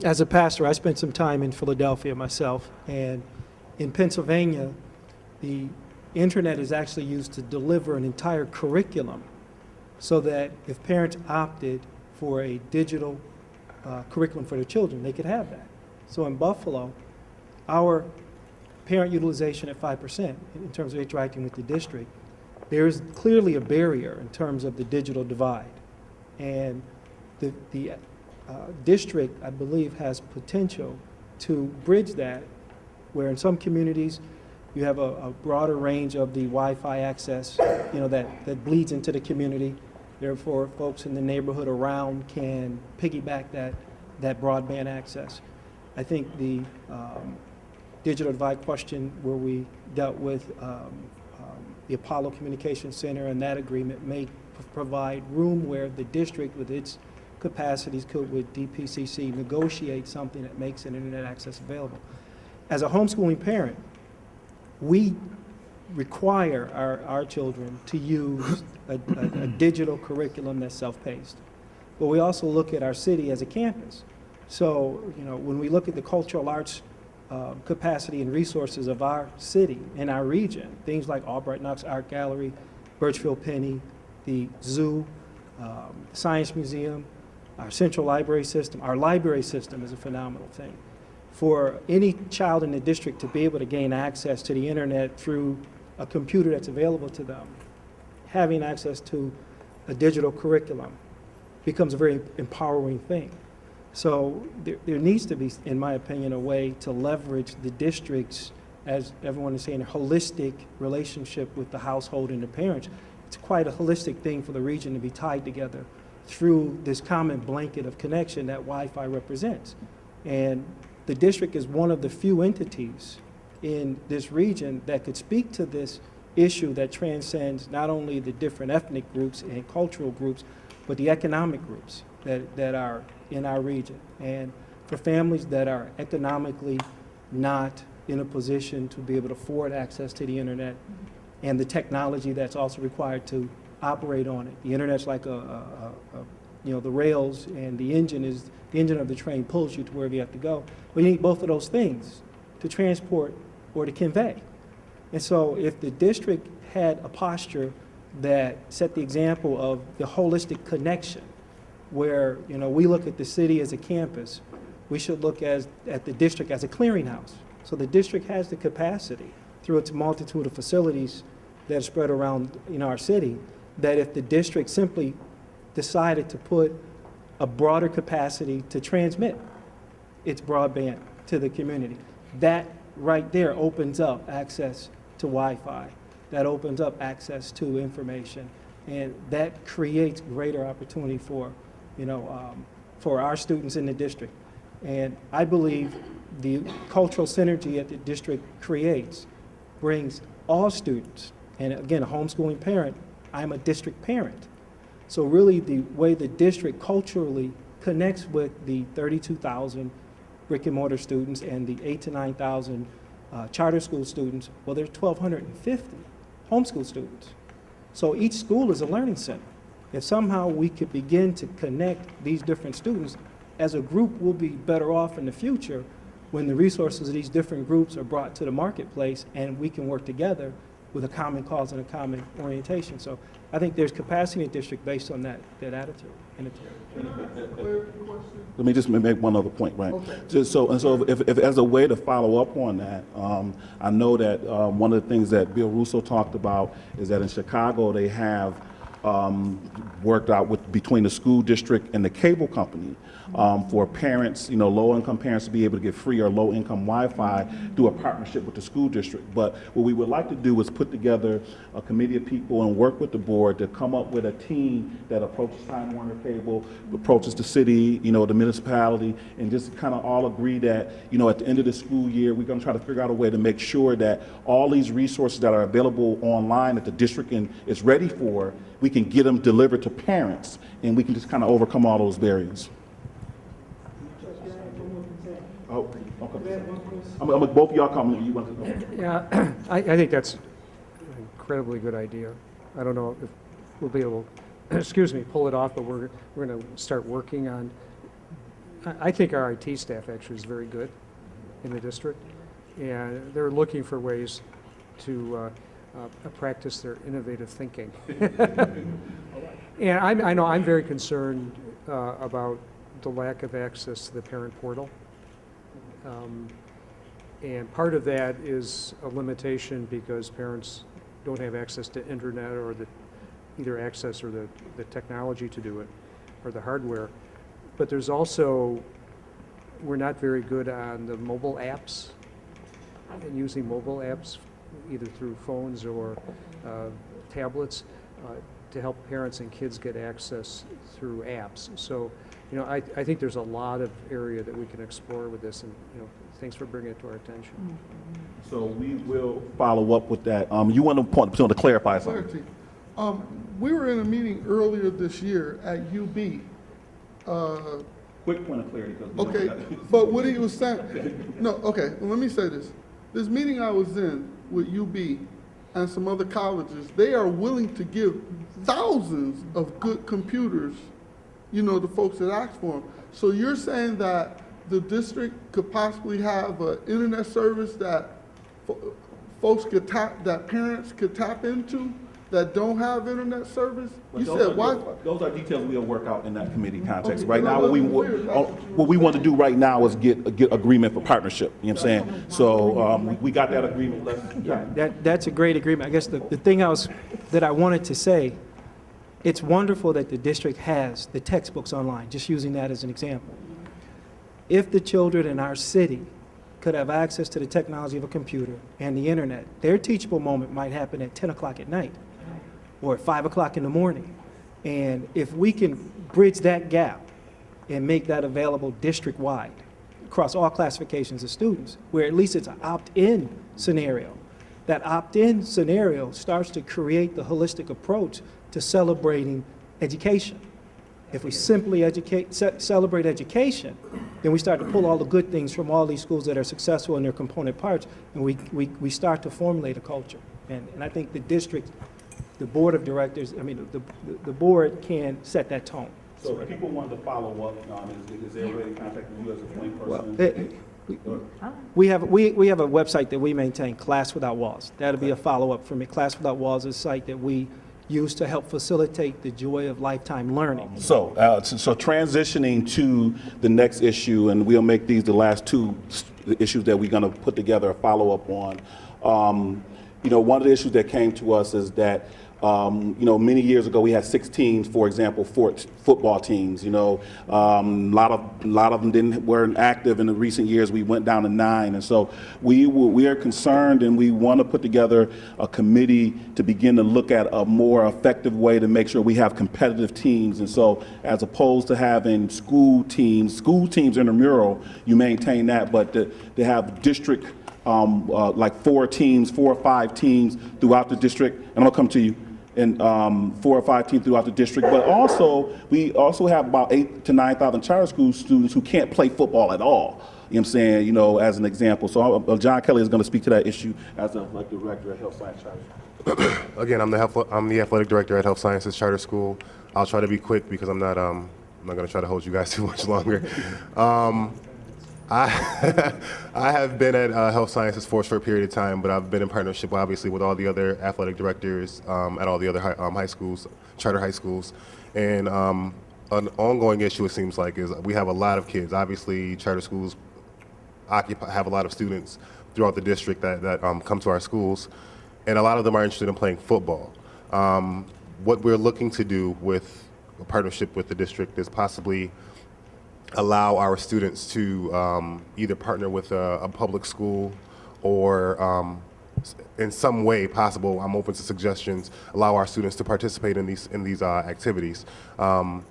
As a pastor, I spent some time in Philadelphia myself, and in Pennsylvania, the internet is actually used to deliver an entire curriculum so that if parents opted for a digital curriculum for their children, they could have that. So in Buffalo, our parent utilization at 5% in terms of interacting with the district, there is clearly a barrier in terms of the digital divide. And the district, I believe, has potential to bridge that, where in some communities you have a broader range of the Wi-Fi access, that bleeds into the community. Therefore, folks in the neighborhood around can piggyback that broadband access. I think the digital divide question where we dealt with the Apollo Communication Center and that agreement may provide room where the district with its capacities could, with DPCC, negotiate something that makes an internet access available. As a homeschooling parent, we require our children to use a digital curriculum that's self-paced. But we also look at our city as a campus. So, when we look at the cultural arts capacity and resources of our city and our region, things like Albright Knox Art Gallery, Birchfield Penny, the zoo, Science Museum, our central library system. Our library system is a phenomenal thing. For any child in the district to be able to gain access to the internet through a computer that's available to them, having access to a digital curriculum becomes a very empowering thing. So there needs to be, in my opinion, a way to leverage the district's, as everyone is saying, a holistic relationship with the household and the parents. It's quite a holistic thing for the region to be tied together through this common blanket of connection that Wi-Fi represents. And the district is one of the few entities in this region that could speak to this issue that transcends not only the different ethnic groups and cultural groups, but the economic groups that are in our region. And for families that are economically not in a position to be able to afford access to the internet and the technology that's also required to operate on it. The internet's like the rails, and the engine of the train pulls you to wherever you have to go. But you need both of those things to transport or to convey. And so if the district had a posture that set the example of the holistic connection, where we look at the city as a campus, we should look at the district as a clearinghouse. So the district has the capacity through its multitude of facilities that are spread around our city, that if the district simply decided to put a broader capacity to transmit its broadband to the community, that right there opens up access to Wi-Fi, that opens up access to information, and that creates greater opportunity for our students in the district. And I believe the cultural synergy that the district creates brings all students, and again, a homeschooling parent, I'm a district parent. So really the way the district culturally connects with the 32,000 brick and mortar students and the 8,000 to 9,000 charter school students, well, there's 1,250 homeschool students. So each school is a learning center. If somehow we could begin to connect these different students, as a group, we'll be better off in the future when the resources of these different groups are brought to the marketplace and we can work together with a common cause and a common orientation. So I think there's capacity in the district based on that attitude. Let me just make one other point, right? Okay. So if as a way to follow up on that, I know that one of the things that Bill Russo talked about is that in Chicago they have worked out between the school district and the cable company for parents, low-income parents to be able to get free or low-income Wi-Fi through a partnership with the school district. But what we would like to do is put together a committee of people and work with the board to come up with a team that approaches Time Warner Cable, approaches the city, the municipality, and just kind of all agree that, at the end of the school year, we're going to try to figure out a way to make sure that all these resources that are available online that the district is ready for, we can get them delivered to parents, and we can just kind of overcome all those barriers. Oh, okay. Both of y'all comment. You want to go? Yeah, I think that's an incredibly good idea. I don't know if we'll be able, excuse me, pull it off, but we're going to start working on. I think our IT staff actually is very good in the district, and they're looking for ways to practice their innovative thinking. And I know I'm very concerned about the lack of access to the parent portal. And part of that is a limitation because parents don't have access to internet or either access or the technology to do it or the hardware. But there's also, we're not very good on the mobile apps and using mobile apps either through phones or tablets to help parents and kids get access through apps. So, I think there's a lot of area that we can explore with this, and thanks for bringing it to our attention. So we will follow up with that. You want to clarify something? Clarity. We were in a meeting earlier this year at UB. Quick point of clarity. Okay, but what he was saying, no, okay, well, let me say this. This meeting I was in with UB and some other colleges, they are willing to give thousands of good computers, to folks that ask for them. So you're saying that the district could possibly have an internet service that folks could tap, that parents could tap into that don't have internet service? You said what? Those are details we'll work out in that committee context. Right now, what we want to do right now is get agreement for partnership. You know what I'm saying? So we got that agreement. Yeah, that's a great agreement. I guess the thing that I wanted to say, it's wonderful that the district has the textbooks online, just using that as an example. If the children in our city could have access to the technology of a computer and the internet, their teachable moment might happen at 10 o'clock at night or at 5 o'clock in the morning. And if we can bridge that gap and make that available district-wide across all classifications of students, where at least it's an opt-in scenario, that opt-in scenario starts to create the holistic approach to celebrating education. If we simply celebrate education, then we start to pull all the good things from all these schools that are successful in their component parts, and we start to formulate a culture. And I think the district, the board of directors, the board can set that tone. So if people want to follow up, is there a way to contact you as a point person? We have a website that we maintain, Class Without Walls. That'll be a follow-up for me. Class Without Walls is a site that we use to help facilitate the joy of lifetime learning. So transitioning to the next issue, and we'll make these the last two issues that we're going to put together a follow-up on. One of the issues that came to us is that many years ago we had 6 teams, for example, football teams. A lot of them weren't active in the recent years. We went down to 9, and so we are concerned, and we want to put together a committee to begin to look at a more effective way to make sure we have competitive teams. And so, as opposed to having school teams intramural, you maintain that, but to have district like 4 or 5 teams throughout the district, and I'll come to you. And 4 or 5 teams throughout the district, but we also have about 8,000 to 9,000 charter school students who can't play football at all. You know what I'm saying? As an example. So John Kelly is going to speak to that issue as the director at Health Science Charter. Again, I'm the athletic director at Health Sciences Charter School. I'll try to be quick because I'm not going to try to hold you guys too much longer. I have been at Health Sciences for a short period of time, but I've been in partnership, obviously, with all the other athletic directors at all the other high schools, charter high schools. And an ongoing issue, it seems like, is we have a lot of kids. Obviously, charter schools have a lot of students throughout the district that come to our schools, and a lot of them are interested in playing football. what we're looking to do with a partnership with the district is possibly allow our students to either partner with a public school or in some way possible, I'm open to suggestions, allow our students to participate in these activities. I'm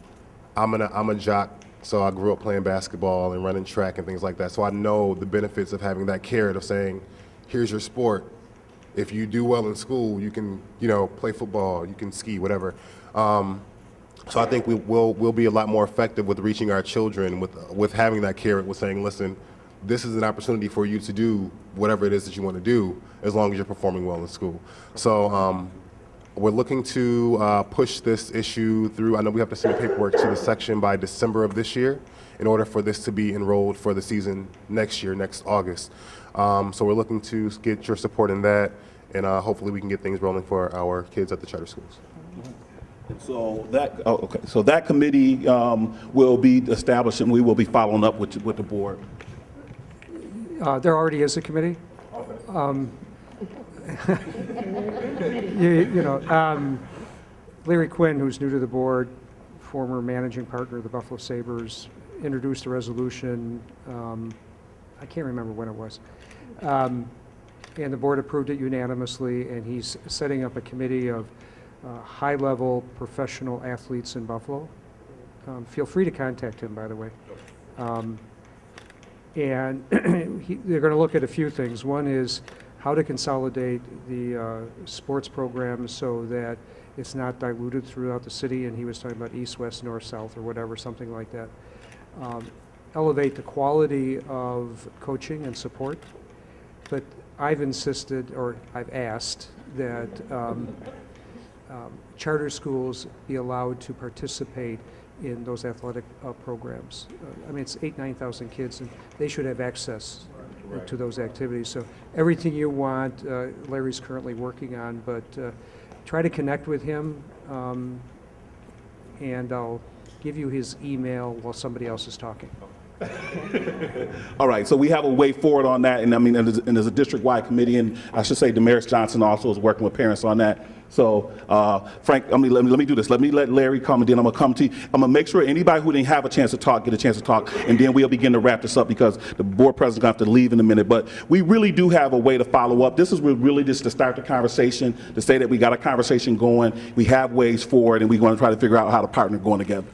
a jock, so I grew up playing basketball and running track and things like that. So I know the benefits of having that carrot of saying, here's your sport. If you do well in school, you can, play football, you can ski, whatever. So I think we'll be a lot more effective with reaching our children with having that carrot, with saying, listen, this is an opportunity for you to do whatever it is that you want to do, as long as you're performing well in school. So we're looking to push this issue through. I know we have to submit paperwork to the section by December of this year in order for this to be enrolled for the season next year, next August. So we're looking to get your support in that, and hopefully we can get things rolling for our kids at the charter schools. So that committee will be established, and we will be following up with the board. There already is a committee. Larry Quinn, who's new to the board, former managing partner of the Buffalo Sabres, introduced a resolution, I can't remember when it was, and the board approved it unanimously, and he's setting up a committee of high-level professional athletes in Buffalo. Feel free to contact him, by the way. And they're going to look at a few things. One is how to consolidate the sports programs so that it's not diluted throughout the city, and he was talking about east, west, north, south, or whatever, something like that. Elevate the quality of coaching and support, but I've insisted, or I've asked, that charter schools be allowed to participate in those athletic programs. I mean, it's 9,000 kids, and they should have access to those activities. So everything you want, Larry's currently working on, but try to connect with him, and I'll give you his email while somebody else is talking. All right, so we have a way forward on that, and I mean, and there's a district-wide committee, and I should say Damaris Johnson also is working with parents on that. So, Frank, let me do this. Let me let Larry come, and then I'm gonna come to you. I'm gonna make sure anybody who didn't have a chance to talk get a chance to talk, and then we'll begin to wrap this up because the board president's gonna have to leave in a minute. But we really do have a way to follow up. This is really just to start the conversation, to say that we got a conversation going, we have ways forward, and we're gonna try to figure out how to partner going together.